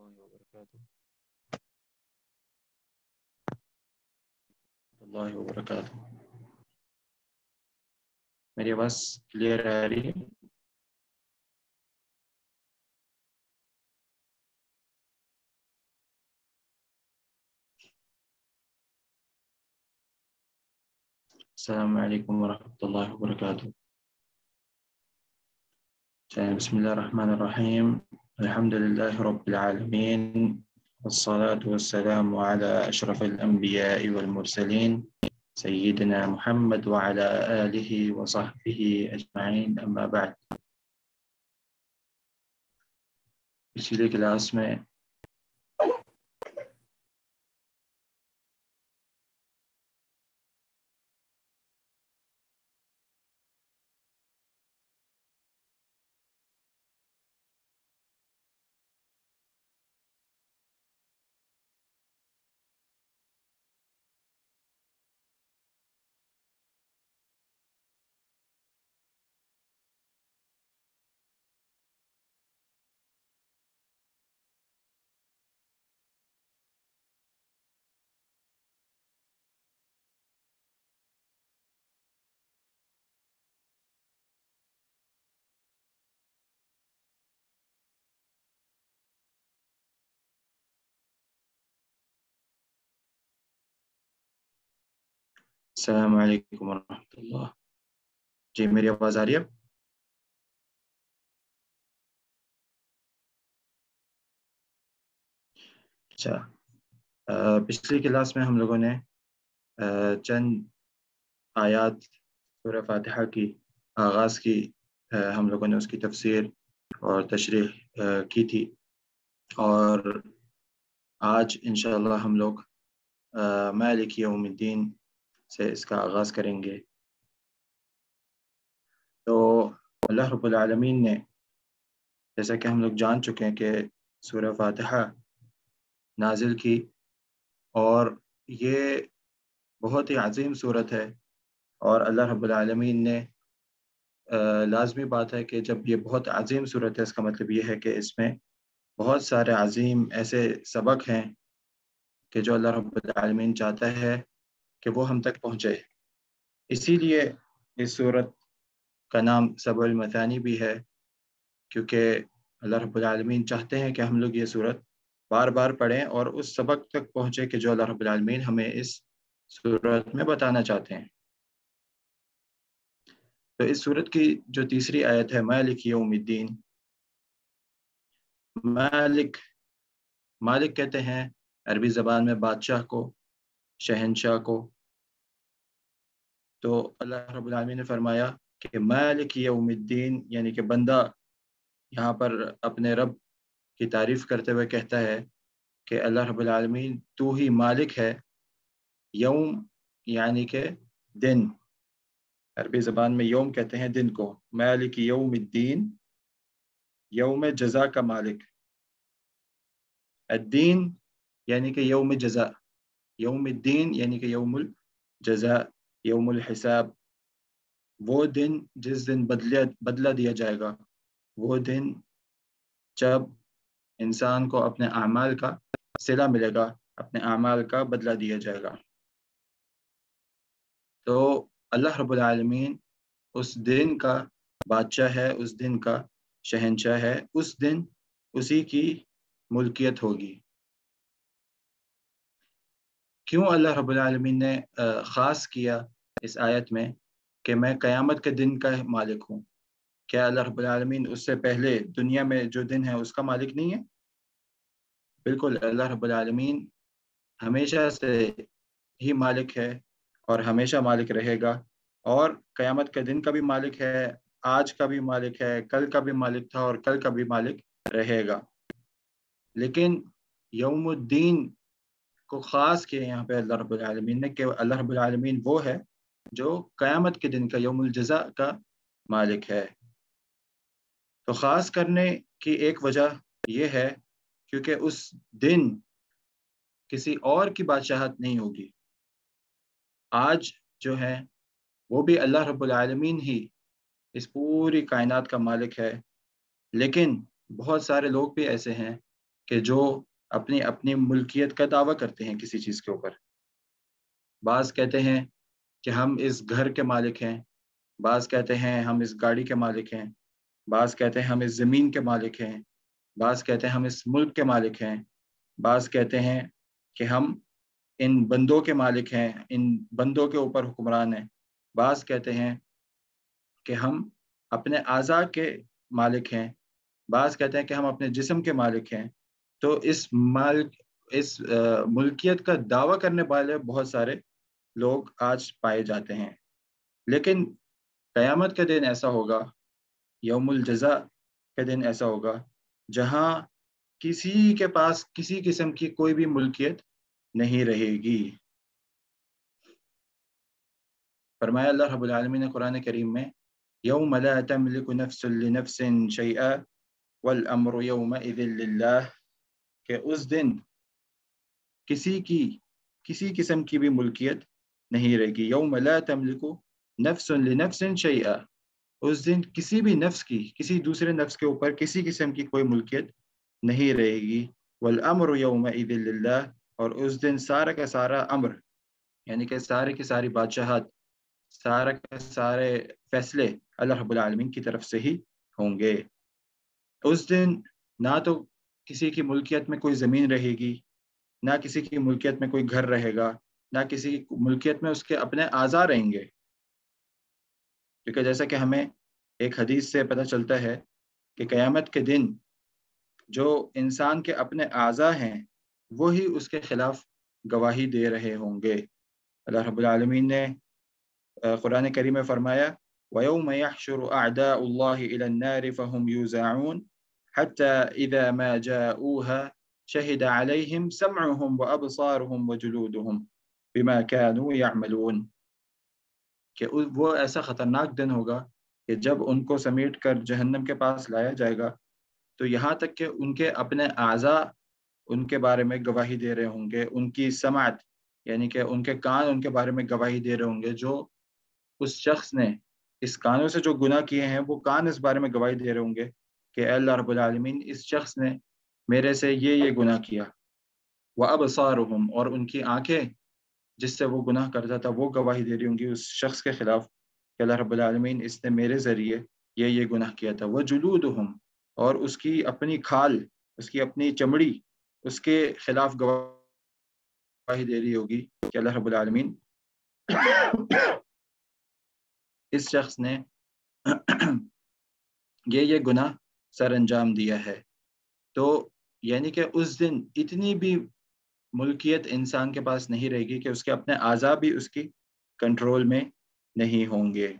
وبرکاتہ اللہ وبرکاتہ. میری آواز کلیئر آ رہی ہے؟ السلام علیکم ورحمۃ اللہ وبرکاتہ. بسم اللہ الرحمن الرحیم. الحمد للہ رب العالمین والصلاة والسلام على اشرف الانبیاء والمرسلین سیدنا محمد وعلى آلہ وصحبہ اجمعین. اما بعد. پچھلی کلاس میں السلام علیکم ورحمۃ اللہ. جی میری آواز آ رہی ہے؟ اچھا. پچھلی کلاس میں ہم لوگوں نے چند آیات سورہ فاتحہ کی آغاز کی، ہم لوگوں نے اس کی تفسیر اور تشریح کی تھی، اور آج انشاءاللہ ہم لوگ مالک یوم الدین سے اس کا آغاز کریں گے. تو اللہ رب العالمین نے، جیسا کہ ہم لوگ جان چکے ہیں، کہ سورہ فاتحہ نازل کی، اور یہ بہت ہی عظیم صورت ہے، اور اللہ رب العالمین نے لازمی بات ہے کہ جب یہ بہت عظیم صورت ہے، اس کا مطلب یہ ہے کہ اس میں بہت سارے عظیم ایسے سبق ہیں کہ جو اللہ رب العالمین چاہتا ہے کہ وہ ہم تک پہنچے. اسی لیے اس صورت کا نام سبع المثانی بھی ہے، کیونکہ اللہ رب العالمین چاہتے ہیں کہ ہم لوگ یہ صورت بار بار پڑھیں اور اس سبق تک پہنچے کہ جو اللہ رب العالمین ہمیں اس صورت میں بتانا چاہتے ہیں. تو اس صورت کی جو تیسری آیت ہے، مالک یوم الدین. مالک کہتے ہیں عربی زبان میں بادشاہ کو، شہنشاہ کو. تو اللہ رب العالمین نے فرمایا کہ مالک یوم الدین، یعنی کہ بندہ یہاں پر اپنے رب کی تعریف کرتے ہوئے کہتا ہے کہ اللہ رب العالمین تو ہی مالک ہے. یوم یعنی کہ دن، عربی زبان میں یوم کہتے ہیں دن کو. مالک یوم الدین، یوم جزا کا مالک. الدین یعنی کہ یوم جزا، یوم الدین یعنی کہ یوم الجزا، یوم الحساب. وہ دن جس دن بدلہ دیا جائے گا، وہ دن جب انسان کو اپنے اعمال کا صلہ ملے گا، اپنے اعمال کا بدلہ دیا جائے گا. تو اللہ رب العالمین اس دن کا بادشاہ ہے، اس دن کا شہنشاہ ہے، اس دن اسی کی ملکیت ہوگی. کیوں اللہ رب العالمین نے خاص کیا اس آیت میں کہ میں قیامت کے دن کا مالک ہوں؟ کیا اللہ رب العالمین اس سے پہلے دنیا میں جو دن ہے اس کا مالک نہیں ہے؟ بالکل، اللہ رب العالمین ہمیشہ سے ہی مالک ہے اور ہمیشہ مالک رہے گا، اور قیامت کے دن کا بھی مالک ہے، آج کا بھی مالک ہے، کل کا بھی مالک تھا اور کل کا بھی مالک رہے گا. لیکن یوم الدین کو خاص کیا یہاں پہ اللہ رب العالمین نے، کہ اللہ رب العالمین وہ ہے جو قیامت کے دن کا، یوم الجزا کا مالک ہے. تو خاص کرنے کی ایک وجہ یہ ہے کیونکہ اس دن کسی اور کی بادشاہت نہیں ہوگی. آج جو ہے وہ بھی اللہ رب العالمین ہی اس پوری کائنات کا مالک ہے، لیکن بہت سارے لوگ بھی ایسے ہیں کہ جو اپنی اپنی ملکیت کا دعویٰ کرتے ہیں کسی چیز کے اوپر. بعض کہتے ہیں کہ ہم اس گھر کے مالک ہیں، بعض کہتے ہیں ہم اس گاڑی کے مالک ہیں، بعض کہتے ہیں ہم اس زمین کے مالک ہیں، بعض کہتے ہیں ہم اس ملک کے مالک ہیں، بعض کہتے ہیں کہ ہم ان بندوں کے مالک ہیں، ان بندوں کے اوپر حکمران ہیں، بعض کہتے ہیں کہ ہم اپنے اعضاء کے مالک ہیں، بعض کہتے ہیں کہ ہم اپنے جسم کے مالک ہیں. تو اس ملکیت کا دعویٰ کرنے والے بہت سارے لوگ آج پائے جاتے ہیں. لیکن قیامت کے دن ایسا ہوگا، یوم الجزا کے دن ایسا ہوگا، جہاں کسی کے پاس کسی قسم کی کوئی بھی ملکیت نہیں رہے گی. فرمایا اللہ رب العالمین نے قرآن کریم میں، یوم لا تملک نفس لنفس شیئا والامر یومئذ للہ، کہ اس دن کسی قسم کی بھی ملکیت نہیں رہے گی. یوم لا تملک نفس لنفس شیئا، اس دن کسی بھی نفس کی کسی دوسرے نفس کے اوپر کسی قسم کی کوئی ملکیت نہیں رہے گی. والامر یومئذ للہ، اور اس دن سارا کا سارا امر، یعنی کہ سارے کی ساری بادشاہت، سارے کے سارے فیصلے اللہ رب العالمین کی طرف سے ہی ہوں گے. اس دن نہ تو کسی کی ملکیت میں کوئی زمین رہے گی، نہ کسی کی ملکیت میں کوئی گھر رہے گا، نہ کسی کی ملکیت میں اس کے اپنے اعضاء رہیں گے. کیونکہ جیسا کہ ہمیں ایک حدیث سے پتہ چلتا ہے کہ قیامت کے دن جو انسان کے اپنے اعضاء ہیں وہی اس کے خلاف گواہی دے رہے ہوں گے. اللہ رب العالمین نے قرآن کریم میں فرمایا، وَيَوْمَ يَحْشُرُ أَعْدَاءُ اللَّهِ إِلَى النَّارِ فَهُمْ يُوزَعُونَ حَتَّى إِذَا مَا جَاءُوهَا شَهِدَ عَلَيْهِمْ سَمْعُهُمْ وَأَبْصَارُهُمْ وَجُلُودُهُم بِمَا كَانُوا يَعْمَلُونَ، کہ وہ ایسا خطرناک دن ہوگا کہ جب ان کو سمیٹ کر جہنم کے پاس لایا جائے گا تو یہاں تک کہ ان کے اپنے اعضاء ان کے بارے میں گواہی دے رہے ہوں گے، ان کی سماعت یعنی کہ ان کے کان ان کے بارے میں گواہی دے رہے ہوں گے. جو اس شخص نے اس کانوں سے جو گناہ کیے ہیں وہ کان اس بارے میں گواہی دے رہے ہوں گے کہ اے اللہ رب العالمین، اس شخص نے میرے سے یہ گناہ کیا. وَأَبْصَارُهُمْ، اور ان کی آنکھیں جس سے وہ گناہ کرتا تھا وہ گواہی دے رہی ہوں گی اس شخص کے خلاف کہ اللہ رب العالمین، اس نے میرے ذریعے یہ گناہ کیا تھا. وَجُلُودُهُمْ، اور اس کی اپنی کھال، اس کی اپنی چمڑی اس کے خلاف گواہی دے رہی ہوگی کہ اللہ رب العالمین، اس شخص نے یہ گناہ سر انجام دیا ہے. تو یعنی کہ اس دن اتنی بھی ملکیت انسان کے پاس نہیں رہے گی کہ اس کے اپنے اعضاء بھی اس کی کنٹرول میں نہیں ہوں گے.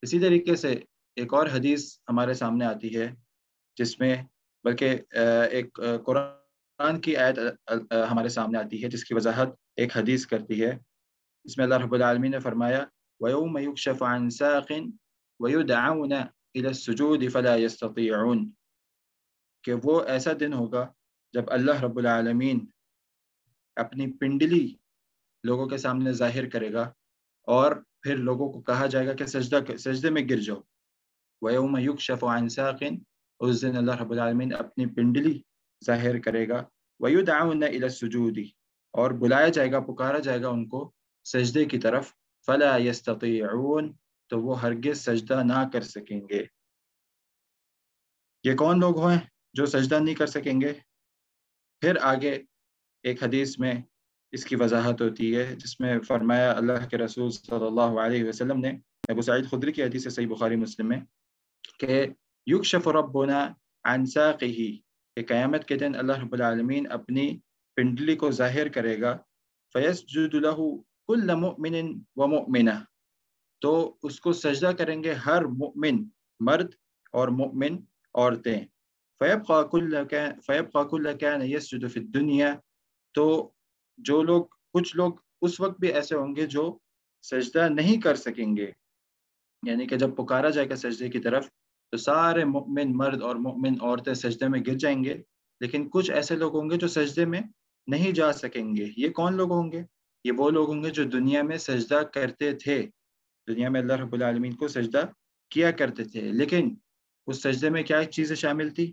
اسی طریقے سے ایک اور حدیث ہمارے سامنے آتی ہے جس میں بلکہ ایک قرآن کی آیت ہمارے سامنے آتی ہے جس کی وضاحت ایک حدیث کرتی ہے. اس میں اللہ رب العالمین نے فرمایا، وَيَوْمَ يُكْشَفُ عَنْ سَاقٍ وَيُدْعَوْنَ إِلَى السُّجُودِ فَلَا يَسْتَطِيعُونَ، کہ وہ ایسا دن ہوگا جب اللہ رب العالمین اپنی پنڈلی لوگوں کے سامنے ظاہر کرے گا اور پھر لوگوں کو کہا جائے گا کہ سجدے میں گر جاؤ. وَيَوْمَ يُكْشَفُ عَنْ سَاقٍ، اس دن اللہ رب العالمین اپنی پنڈلی ظاہر کرے گا. وَيُدْعَوْنَ إِلَى السُّجُودِ، اور بلایا جائے گا، پکارا جائے گا ان کو سجدے کی طرف. فَلَا يَسْتَطِيعُونَ، تو وہ ہرگز سجدہ نہ کر سکیں گے. یہ کون لوگ ہیں جو سجدہ نہیں کر سکیں گے؟ پھر آگے ایک حدیث میں اس کی وضاحت ہوتی ہے جس میں فرمایا اللہ کے رسول صلی اللہ علیہ وسلم نے، ابو سعید خدری کی حدیث ہے صحیح بخاری مسلم میں، کہ یکشف ربنا عن ساقہ، کہ قیامت کے دن اللہ رب العالمین اپنی پنڈلی کو ظاہر کرے گا. فیسجد لہ کل مؤمن ومؤمنہ، تو اس کو سجدہ کریں گے ہر مؤمن مرد اور مؤمن عورتیں. فیبقى كل كان يسجد في الدنيا، تو کچھ لوگ اس وقت بھی ایسے ہوں گے جو سجدہ نہیں کر سکیں گے، یعنی کہ جب پکارا جائے گا سجدے کی طرف تو سارے مؤمن مرد اور مؤمن عورتیں سجدے میں گر جائیں گے. لیکن کچھ ایسے لوگ ہوں گے جو سجدے میں نہیں جا سکیں گے. یہ کون لوگ ہوں گے؟ یہ وہ لوگ ہوں گے جو دنیا میں سجدہ کرتے تھے، دنیا میں اللہ رب العالمین کو سجدہ کیا کرتے تھے، لیکن اس سجدے میں کیا چیزیں شامل تھی؟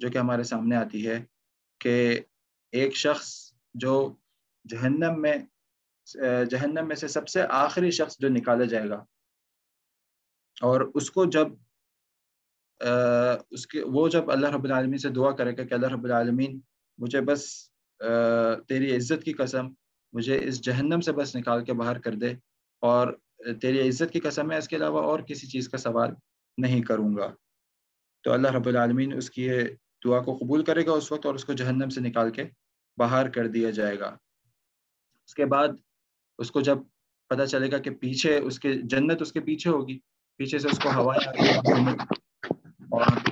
جو کہ ہمارے سامنے آتی ہے کہ ایک شخص جو جہنم میں سے سب سے آخری شخص جو نکالا جائے گا، اور اس کو جب وہ جب اللہ رب العالمین سے دعا کرے گا کہ اللہ رب العالمین مجھے بس تیری عزت کی قسم مجھے اس جہنم سے بس نکال کے باہر کر دے، اور تیری عزت کی قسم ہے اس کے علاوہ اور کسی چیز کا سوال نہیں کروں گا، تو اللہ رب العالمین اس کی یہ دعا کو قبول کرے گا اس وقت، اور اس کو جہنم سے نکال کے باہر کر دیا جائے گا۔ اس کے بعد اس کو جب پتہ چلے گا کہ پیچھے اس کے جنت اس کے پیچھے ہوگی، پیچھے سے اس کو ہوائیں آ رہی ہوگی جنت کی، اور آپ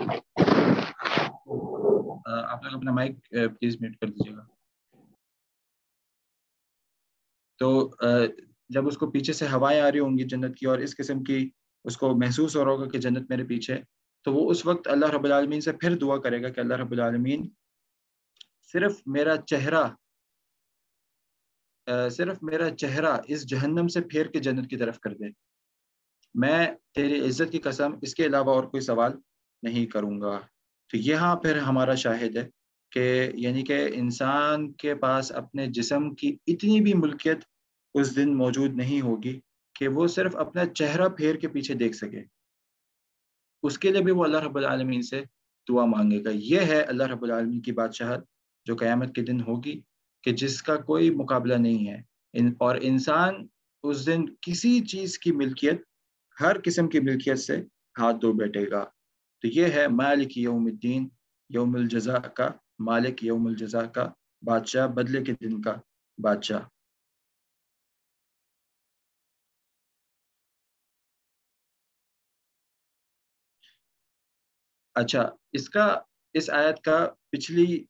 لوگ اپنا مائک پلیز میوٹ کر دیجیے گا۔ تو جب اس کو پیچھے سے ہوائیں آ رہی ہوں گی جنت کی، اور اس قسم کی اس کو محسوس ہو رہا ہوگا کہ جنت میرے پیچھے، تو وہ اس وقت اللہ رب العالمین سے پھر دعا کرے گا کہ اللہ رب العالمین صرف میرا چہرہ اس جہنم سے پھیر کے جنت کی طرف کر دے، میں تیری عزت کی قسم اس کے علاوہ اور کوئی سوال نہیں کروں گا۔ تو یہاں پھر ہمارا شاہد ہے کہ یعنی کہ انسان کے پاس اپنے جسم کی اتنی بھی ملکیت اس دن موجود نہیں ہوگی کہ وہ صرف اپنا چہرہ پھیر کے پیچھے دیکھ سکے، اس کے لیے بھی وہ اللہ رب العالمین سے دعا مانگے گا۔ یہ ہے اللہ رب العالمین کی بادشاہت جو قیامت کے دن ہوگی، کہ جس کا کوئی مقابلہ نہیں ہے، اور انسان اس دن کسی چیز کی ملکیت، ہر قسم کی ملکیت سے ہاتھ دھو بیٹھے گا۔ تو یہ ہے مالک یوم الدین، یوم الجزا کا مالک، یوم الجزا کا بادشاہ، بدلے کے دن کا بادشاہ۔ اچھا، اس آیت کا پچھلی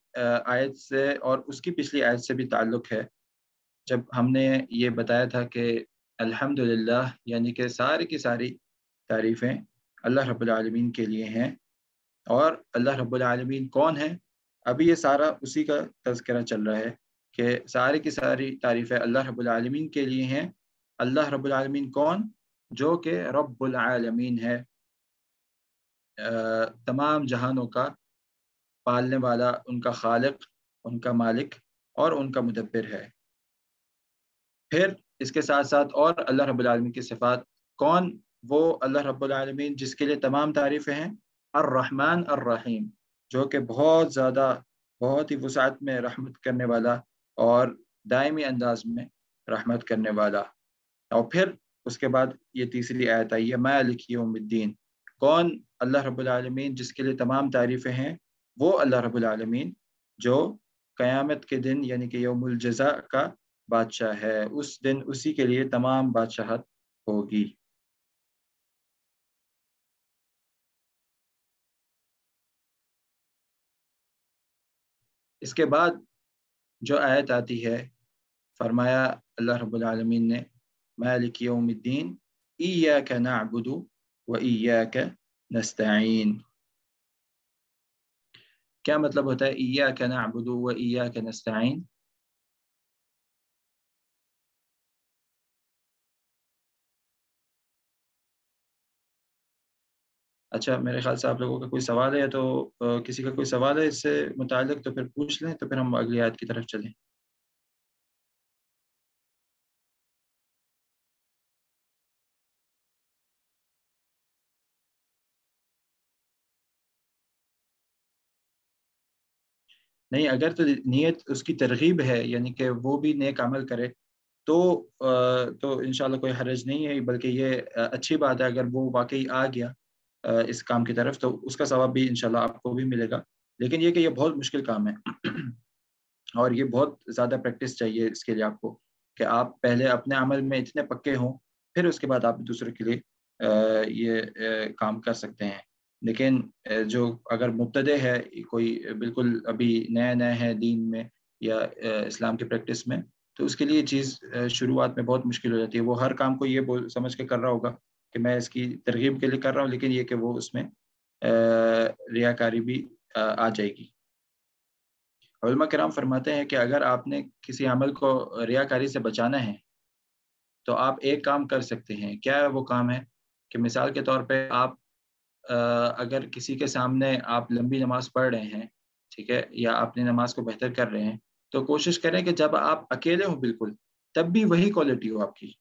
آیت سے اور اس کی پچھلی آیت سے بھی تعلق ہے۔ جب ہم نے یہ بتایا تھا کہ الحمدللہ یعنی کہ ساری کی ساری تعریفیں اللہ رب العالمین کے لیے ہیں، اور اللہ رب العالمین کون ہے، ابھی یہ سارا اسی کا تذکرہ چل رہا ہے کہ ساری کی ساری تعریفیں اللہ رب العالمین کے لیے ہیں۔ اللہ رب العالمین کون؟ جو کہ رب العالمین ہے، تمام جہانوں کا پالنے والا، ان کا خالق، ان کا مالک اور ان کا مدبر ہے۔ پھر اس کے ساتھ ساتھ اور اللہ رب العالمین کی صفات، کون؟ وہ اللہ رب العالمین جس کے لیے تمام تعریفیں ہیں، الرحمن الرحیم، جو کہ بہت زیادہ، بہت ہی وسعت میں رحمت کرنے والا اور دائمی انداز میں رحمت کرنے والا۔ اور پھر اس کے بعد یہ تیسری آیت آئی ہے مالک یوم الدین، کون؟ اللہ رب العالمین جس کے لیے تمام تعریفیں ہیں، وہ اللہ رب العالمین جو قیامت کے دن یعنی کہ یوم الجزا کا بادشاہ ہے، اس دن اسی کے لیے تمام بادشاہت ہوگی۔ اس کے بعد جو آیت آتی ہے، فرمایا اللہ رب العالمین نے مالک یوم الدین ایاک نعبد و ایاک نستعین۔ کیا مطلب ہوتا ہے ایاک نعبد و ایاک نستعین؟ اچھا، میرے خیال سے آپ لوگوں کا کوئی سوال ہے، تو کسی کا کوئی سوال ہے اس سے متعلق تو پھر پوچھ لیں، تو پھر ہم اگلی آیت کی طرف چلیں۔ نہیں، اگر تو نیت اس کی ترغیب ہے یعنی کہ وہ بھی نیک عمل کرے، تو انشاءاللہ کوئی حرج نہیں ہے، بلکہ یہ اچھی بات ہے اگر وہ واقعی آ گیا اس کام کی طرف، تو اس کا ثواب بھی انشاءاللہ آپ کو بھی ملے گا۔ لیکن یہ کہ یہ بہت مشکل کام ہے اور یہ بہت زیادہ پریکٹس چاہیے اس کے لیے آپ کو، کہ آپ پہلے اپنے عمل میں اتنے پکے ہوں، پھر اس کے بعد آپ دوسرے کے لیے یہ کام کر سکتے ہیں۔ لیکن جو اگر مبتدئ ہے، کوئی بالکل ابھی نیا نیا ہے دین میں یا اسلام کی پریکٹس میں، تو اس کے لیے یہ چیز شروعات میں بہت مشکل ہو جاتی ہے۔ وہ ہر کام کو یہ سمجھ کے کر رہا ہوگا کہ میں اس کی ترغیب کے لیے کر رہا ہوں، لیکن یہ کہ وہ اس میں ریاکاری بھی آ جائے گی۔ علماء کرام فرماتے ہیں کہ اگر آپ نے کسی عمل کو ریاکاری سے بچانا ہے تو آپ ایک کام کر سکتے ہیں۔ کیا وہ کام ہے؟ کہ مثال کے طور پہ آپ اگر کسی کے سامنے آپ لمبی نماز پڑھ رہے ہیں، ٹھیک ہے، یا اپنی نماز کو بہتر کر رہے ہیں، تو کوشش کریں کہ جب آپ اکیلے ہوں بالکل، تب بھی وہی کوالٹی ہو آپ کی.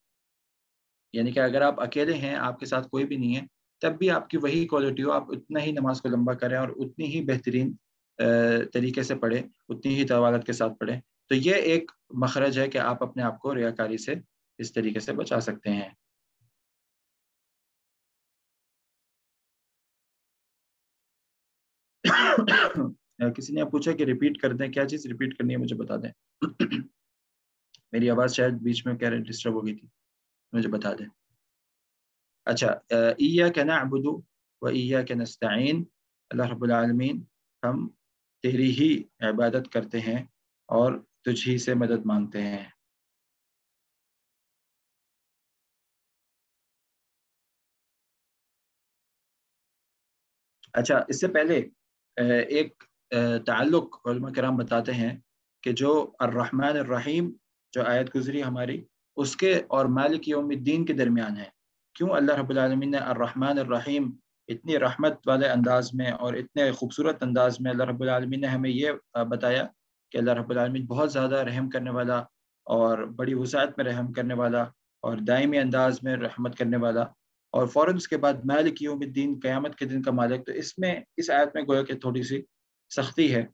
یعنی کہ اگر آپ اکیلے ہیں، آپ کے ساتھ کوئی بھی نہیں ہے، تب بھی آپ کی وہی کوالٹی ہو، آپ اتنا ہی نماز کو لمبا کریں اور اتنی ہی بہترین طریقے سے پڑھیں، اتنی ہی طوالت کے ساتھ پڑھیں. تو یہ ایک مخرج ہے کہ آپ اپنے آپ کو ریاکاری سے اس طریقے سے بچا سکتے ہیں. کسی نے پوچھا کہ ریپیٹ کر دیں، کیا چیز ریپیٹ کرنی ہے مجھے بتا دیں. میری آواز شاید بیچ میں کہہ رہے ڈسٹرب ہو گئی تھی، مجھے بتا دیں. اچھا، ایاک نعبد و ایاک نستعین، اللہ رب العالمین ہم تیری ہی عبادت کرتے ہیں اور تجھ ہی سے مدد مانگتے ہیں. اچھا، اس سے پہلے ایک تعلق علماء کرام بتاتے ہیں کہ جو الرحمن الرحیم جو آیت گزری ہماری، اس کے اور مالک یوم الدین کے درمیان ہے. کیوں اللہ رب العالمین نے الرحمن الرحیم اتنی رحمت والے انداز میں اور اتنے خوبصورت انداز میں اللہ رب العالمین نے ہمیں یہ بتایا کہ اللہ رب العالمین بہت زیادہ رحم کرنے والا اور بڑی وسعت میں رحم کرنے والا اور دائمی انداز میں رحمت کرنے والا، اور فوراً اس کے بعد مالک یوم الدین قیامت کے دن کا مالک. تو اس میں اس آیت میں گویا کہ تھوڑی سی سختی ہے،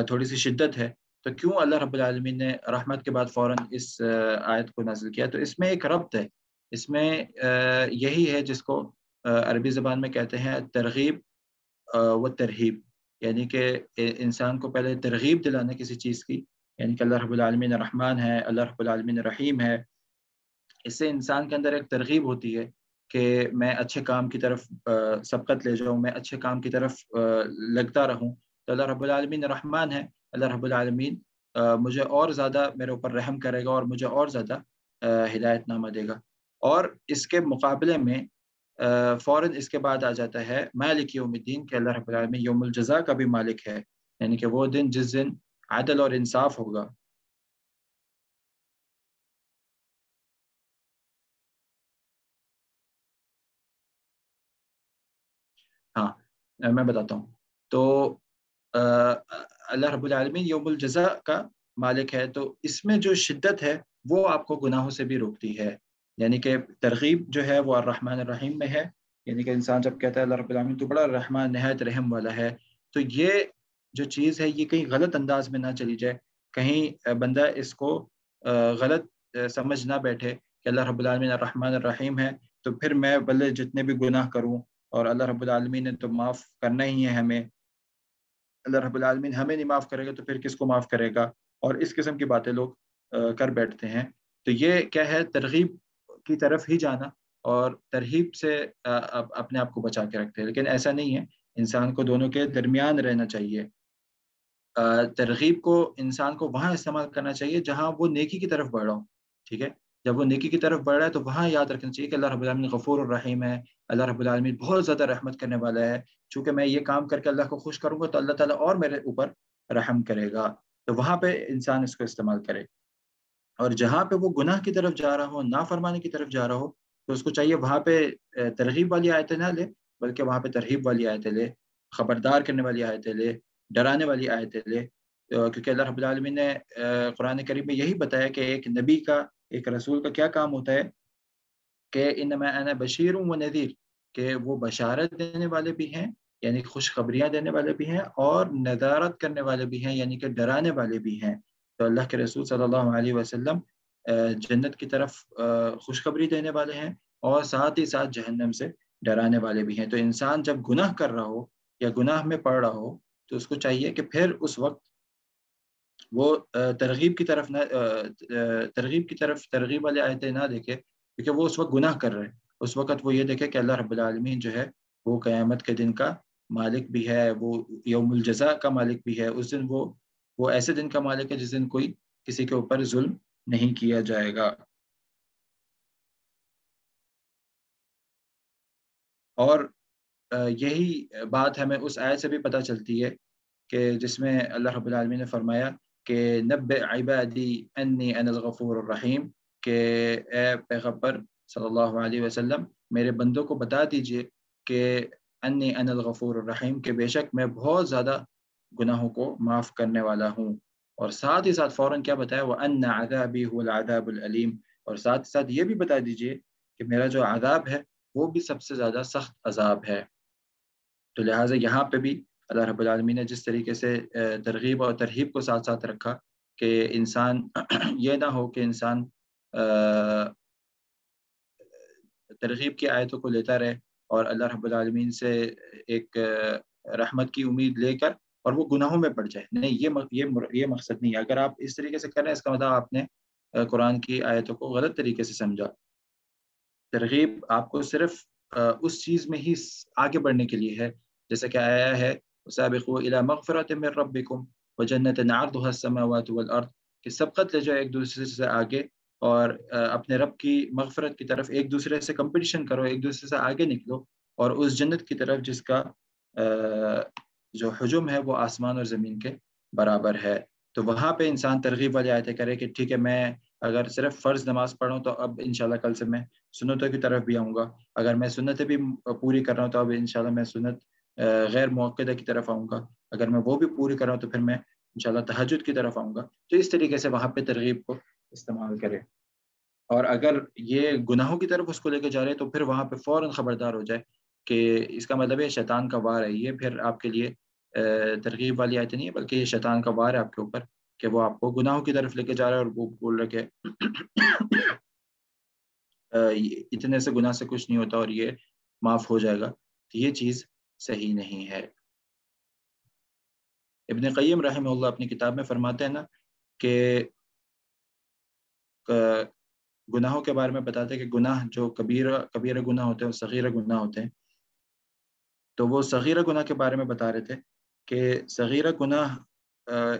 تھوڑی سی شدت ہے. تو کیوں اللہ رب العالمین نے رحمت کے بعد فوراً اس آیت کو نازل کیا؟ تو اس میں ایک ربط ہے، اس میں یہی ہے جس کو عربی زبان میں کہتے ہیں ترغیب و ترہیب. یعنی کہ انسان کو پہلے ترغیب دلانا کسی چیز کی، یعنی کہ اللہ رب العالمین رحمان ہے، اللہ رب العالمین رحیم ہے. اس سے انسان کے اندر ایک ترغیب ہوتی ہے کہ میں اچھے کام کی طرف سبقت لے جاؤں، میں اچھے کام کی طرف لگتا رہوں. تو اللہ رب العالمین رحمان ہے، اللہ رب العالمین مجھے اور زیادہ میرے اوپر رحم کرے گا اور مجھے اور زیادہ ہدایت نامہ دے گا. اور اس کے مقابلے میں فوراً اس کے بعد آ جاتا ہے مالک یوم الدین کہ اللہ رب العالمین یوم الجزا کا بھی مالک ہے، یعنی کہ وہ دن جس دن عدل اور انصاف ہوگا. ہاں، میں بتاتا ہوں. تو اللہ رب العالمین یوم الجزا کا مالک ہے، تو اس میں جو شدت ہے وہ آپ کو گناہوں سے بھی روکتی ہے. یعنی کہ ترغیب جو ہے وہ الرحمن الرحیم میں ہے، یعنی کہ انسان جب کہتا ہے اللہ رب العالمین تو بڑا رحمان نہایت رحم والا ہے، تو یہ جو چیز ہے یہ کہیں غلط انداز میں نہ چلی جائے، کہیں بندہ اس کو غلط سمجھ نہ بیٹھے کہ اللہ رب العالمین الرحمن الرحیم ہے تو پھر میں بلے جتنے بھی گناہ کروں، اور اللہ رب العالمین نے تو معاف کرنا ہی ہے ہمیں، اللہ رب العالمین ہمیں نہیں معاف کرے گا تو پھر کس کو معاف کرے گا. اور اس قسم کی باتیں لوگ کر بیٹھتے ہیں. تو یہ کیا ہے، ترغیب کی طرف ہی جانا اور ترہیب سے اپنے آپ کو بچا کے رکھتے ہیں. لیکن ایسا نہیں ہے، انسان کو دونوں کے درمیان رہنا چاہیے. ترغیب کو انسان کو وہاں استعمال کرنا چاہیے جہاں وہ نیکی کی طرف بڑھ رہا ہو، ٹھیک ہے. جب وہ نیکی کی طرف بڑھ رہا ہے تو وہاں یاد رکھنا چاہیے کہ اللہ رب العالمین غفور الرحیم ہے، اللہ رب العالمین بہت زیادہ رحمت کرنے والا ہے. چونکہ میں یہ کام کر کے اللہ کو خوش کروں گا تو اللہ تعالیٰ اور میرے اوپر رحم کرے گا. تو وہاں پہ انسان اس کو استعمال کرے. اور جہاں پہ وہ گناہ کی طرف جا رہا ہو، نافرمانی کی طرف جا رہا ہو، تو اس کو چاہیے وہاں پہ ترغیب والی آیتیں نہ لے، بلکہ وہاں پہ ترغیب والی آیتیں لے، خبردار کرنے والی آیتیں لے، ڈرانے والی آیتیں لے. کیونکہ اللہ رب العالمین نے قرآن کریم میں یہی بتایا کہ ایک نبی کا، ایک رسول کا کیا کام ہوتا ہے کہ انما انا بشیر و نذیر، کہ وہ بشارت دینے والے بھی ہیں یعنی خوشخبریاں دینے والے بھی ہیں، اور نذارت کرنے والے بھی ہیں یعنی کہ ڈرانے والے بھی ہیں. تو اللہ کے رسول صلی اللہ علیہ وسلم جنت کی طرف خوشخبری دینے والے ہیں اور ساتھ ہی ساتھ جہنم سے ڈرانے والے بھی ہیں. تو انسان جب گناہ کر رہا ہو یا گناہ میں پڑ رہا ہو تو اس کو چاہیے کہ پھر اس وقت وہ ترغیب کی طرف نہ ترغیب کی طرف ترغیب والے آیتیں نہ دیکھے، کیونکہ وہ اس وقت گناہ کر رہے ہیں. اس وقت وہ یہ دیکھے کہ اللہ رب العالمین جو ہے وہ قیامت کے دن کا مالک بھی ہے، وہ یوم الجزا کا مالک بھی ہے. اس دن وہ ایسے دن کا مالک ہے جس دن کوئی کسی کے اوپر ظلم نہیں کیا جائے گا. اور یہی بات ہمیں اس آیت سے بھی پتہ چلتی ہے کہ جس میں اللہ رب العالمین نے فرمایا کہ نبئ عبادی انی انا الغفور الرحیم، کہ اے پیغمبر صلی اللہ علیہ وسلم میرے بندوں کو بتا دیجئے کہ انی انا الغفور الرحیم، کہ بے شک میں بہت زیادہ گناہوں کو معاف کرنے والا ہوں. اور ساتھ ہی ساتھ فوراً کیا بتایا، وَأَنَّ عَذَابِي هُوَ الْعَذَابُ الْأَلِيمُ، اور ساتھ ساتھ یہ بھی بتا دیجئے کہ میرا جو عذاب ہے وہ بھی سب سے زیادہ سخت عذاب ہے. تو لہٰذا یہاں پہ بھی اللہ رب العالمین نے جس طریقے سے ترغیب اور ترہیب کو ساتھ ساتھ رکھا کہ انسان یہ نہ ہو کہ انسان ترغیب کی آیتوں کو لیتا رہے اور اللہ رب العالمین سے ایک رحمت کی امید لے کر اور وہ گناہوں میں پڑ جائے. نہیں، یہ مقصد نہیں ہے. اگر آپ اس طریقے سے کر رہے ہیں، اس کا مطلب آپ نے قرآن کی آیتوں کو غلط طریقے سے سمجھا. ترغیب آپ کو صرف اس چیز میں ہی آگے بڑھنے کے لیے ہے، جیسا کہ آیا ہے سابقوا الی مغفرۃ من ربکم وجنۃ عرضها السماوات والارض، کہ سبقت لے جاؤ ایک دوسرے سے آگے اور اپنے رب کی مغفرت کی طرف ایک دوسرے سے کمپٹیشن کرو، ایک دوسرے سے آگے نکلو، اور اس جنت کی طرف جس کا جو حجم ہے وہ آسمان اور زمین کے برابر ہے. تو وہاں پہ انسان ترغیب والی آیتیں کرے کہ ٹھیک ہے، میں اگر صرف فرض نماز پڑھوں تو اب انشاءاللہ کل سے میں سنتوں کی طرف بھی آؤں گا، اگر میں سنتیں بھی پوری کر رہا ہوں تو اب انشاءاللہ میں سنت غیر موقدہ کی طرف آؤں گا، اگر میں وہ بھی پوری کر رہا ہوں تو پھر میں انشاءاللہ تہجد کی طرف آؤں گا. تو اس طریقے سے وہاں پہ ترغیب کو استعمال کرے. اور اگر یہ گناہوں کی طرف اس کو لے کے جا رہے تو پھر وہاں پہ فوراً خبردار ہو جائے کہ اس کا مطلب ہے شیطان کا وار ہے. یہ پھر آپ کے لیے ترغیب والی آیت نہیں ہے، بلکہ یہ شیطان کا وار ہے آپ کے اوپر کہ وہ آپ کو گناہوں کی طرف لے کے جا رہا ہے اور وہ بول رہا کہ اتنے سے گناہ سے کچھ نہیں ہوتا اور یہ معاف ہو جائے گا. تو یہ چیز صحیح نہیں ہے. ابن قیم رحمہ اللہ اپنی کتاب میں فرماتے ہیں نا کہ گناہوں کے بارے میں بتاتے ہیں کہ گناہ جو کبیرہ گناہ ہوتے ہیں، صغیرہ گناہ ہوتے ہیں. تو وہ صغیرہ گناہ کے بارے میں بتا رہے تھے کہ صغیرہ گناہ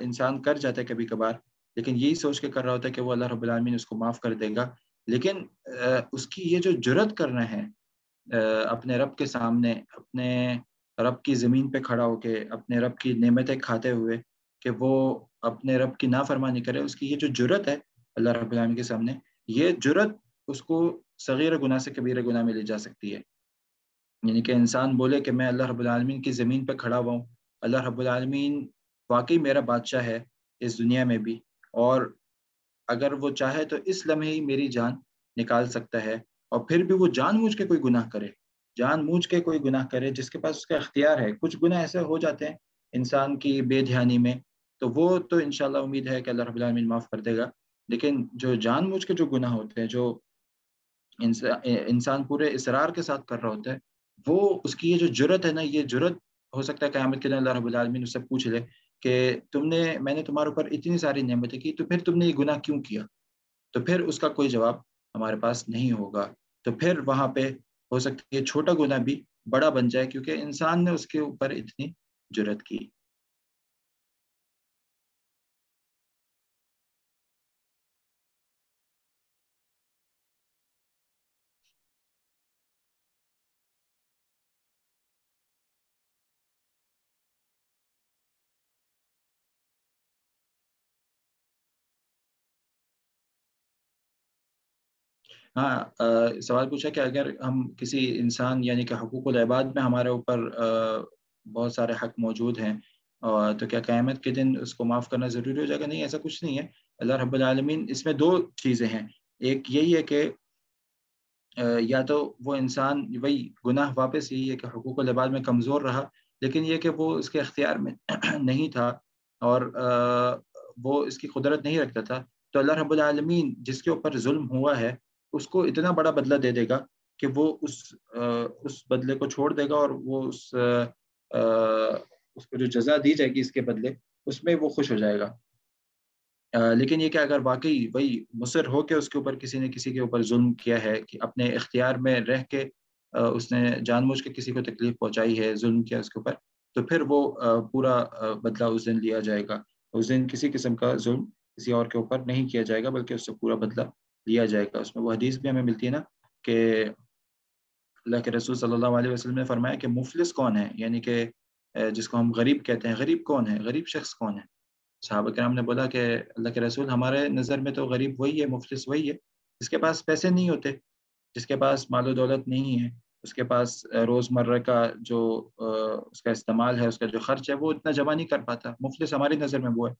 انسان کر جاتا ہے کبھی کبھار، لیکن یہی سوچ کے کر رہا ہوتا ہے کہ وہ اللہ رب العالمین اس کو معاف کر دے گا. لیکن اس کی یہ جو جرت کرنا ہے اپنے رب کے سامنے، اپنے رب کی زمین پہ کھڑا ہو کے اپنے رب کی نعمتیں کھاتے ہوئے کہ وہ اپنے رب کی نافرمانی کرے، اس کی یہ جو جرت ہے اللہ رب العالمین کے سامنے، یہ جرت اس کو صغیرہ گناہ سے کبیرہ گناہ میں لے جا سکتی ہے. یعنی کہ انسان بولے کہ میں اللہ رب العالمین کی زمین پہ کھڑا ہوا ہوں، اللہ رب العالمین واقعی میرا بادشاہ ہے اس دنیا میں بھی، اور اگر وہ چاہے تو اس لمحے ہی میری جان نکال سکتا ہے. اور پھر بھی وہ جان بوجھ کے کوئی گناہ کرے، جان بوجھ کے کوئی گناہ کرے جس کے پاس اس کا اختیار ہے. کچھ گناہ ایسے ہو جاتے ہیں انسان کی بے دھیانی میں، تو وہ تو انشاءاللہ امید ہے کہ اللہ رب العالمین معاف کر دے گا. لیکن جو جان بوجھ کے جو گناہ ہوتے ہیں، جو انسان پورے اصرار کے ساتھ کر رہا ہوتا ہے، وہ اس کی یہ جو جرت ہے نا، یہ جرت ہو سکتا ہے قیامت کے دن اللہ رب العالمین اس سے پوچھ لے کہ میں نے تمہارے اوپر اتنی ساری نعمتیں کی، تو پھر تم نے یہ گناہ کیوں کیا؟ تو پھر اس کا کوئی جواب ہمارے پاس نہیں ہوگا. تو پھر وہاں پہ ہو سکتا ہے یہ چھوٹا گناہ بھی بڑا بن جائے کیونکہ انسان نے اس کے اوپر اتنی جرت کی. ہاں، سوال پوچھا کہ اگر ہم کسی انسان یعنی کہ حقوق العباد میں ہمارے اوپر بہت سارے حق موجود ہیں، تو کیا قیامت کے دن اس کو معاف کرنا ضروری ہو جائے گا؟ نہیں، ایسا کچھ نہیں ہے. اللہ رب العالمین، اس میں دو چیزیں ہیں. ایک یہی ہے کہ یا تو وہ انسان وہی گناہ واپس یہی ہے کہ حقوق العباد میں کمزور رہا، لیکن یہ کہ وہ اس کے اختیار میں نہیں تھا اور وہ اس کی قدرت نہیں رکھتا تھا، تو اللہ رب العالمین جس کے اوپر ظلم ہوا ہے اس کو اتنا بڑا بدلہ دے دے گا کہ وہ اس بدلے کو چھوڑ دے گا اور وہ اس کو جو جزا دی جائے گی اس کے بدلے، اس میں وہ خوش ہو جائے گا. لیکن یہ کہ اگر واقعی وہی مصر ہو کے اس کے اوپر کسی نے کسی کے اوپر ظلم کیا ہے کہ اپنے اختیار میں رہ کے اس نے جان بوجھ کے کسی کو تکلیف پہنچائی ہے، ظلم کیا اس کے اوپر، تو پھر وہ پورا بدلہ اس دن لیا جائے گا. اس دن کسی قسم کا ظلم کسی اور کے اوپر نہیں کیا جائے گا بلکہ اس سے پورا بدلہ لیا جائے گا. اس میں وہ حدیث بھی ہمیں ملتی ہے نا کہ اللہ کے رسول صلی اللہ علیہ وسلم نے فرمایا کہ مفلس کون ہے، یعنی کہ جس کو ہم غریب کہتے ہیں، غریب کون ہے، غریب شخص کون ہے؟ صحابہ کرام نے بولا کہ اللہ کے رسول، ہمارے نظر میں تو غریب وہی ہے، مفلس وہی ہے جس کے پاس پیسے نہیں ہوتے، جس کے پاس مال و دولت نہیں ہے، اس کے پاس روزمرہ کا جو اس کا استعمال ہے، اس کا جو خرچ ہے، وہ اتنا جمع نہیں کر پاتا. مفلس ہماری نظر میں وہ ہے.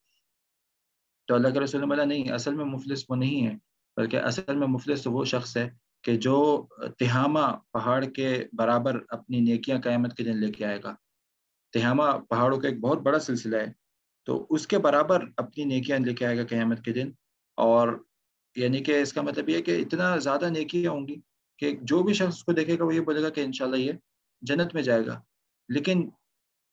تو اللہ کے رسول نے بولا نہیں، اصل میں مفلس وہ نہیں ہے، بلکہ اصل میں مفلس تو وہ شخص ہے کہ جو تہامہ پہاڑ کے برابر اپنی نیکیاں قیامت کے دن لے کے آئے گا. تہامہ پہاڑوں کا ایک بہت بڑا سلسلہ ہے، تو اس کے برابر اپنی نیکیاں لے کے آئے گا قیامت کے دن. اور یعنی کہ اس کا مطلب یہ ہے کہ اتنا زیادہ نیکیاں ہوں گی کہ جو بھی شخص اس کو دیکھے گا وہ یہ بولے گا کہ انشاءاللہ یہ جنت میں جائے گا. لیکن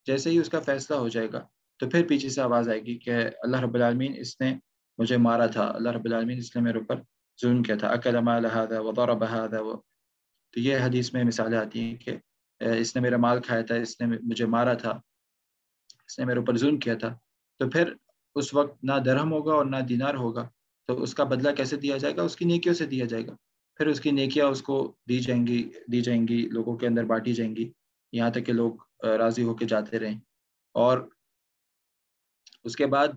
جیسے ہی اس کا فیصلہ ہو جائے گا تو پھر پیچھے سے آواز آئے گی کہ اللہ رب العالمین اس نے مجھے مارا تھا، اللہ رب العالمین اس نے میرے اوپر ظلم کیا تھا، اکل مال هذا وضرب هذا. تو یہ حدیث میں مثالیں آتی ہیں کہ اس نے میرا مال کھایا تھا، اس نے مجھے مارا تھا، اس نے میرے اوپر ظلم کیا تھا. تو پھر اس وقت نہ درہم ہوگا اور نہ دینار ہوگا. تو اس کا بدلہ کیسے دیا جائے گا؟ اس کی نیکیوں سے دیا جائے گا. پھر اس کی نیکیاں اس کو دی جائیں گی، لوگوں کے اندر بانٹی جائیں گی، یہاں تک کہ لوگ راضی ہو کے جاتے رہیں. اور اس کے بعد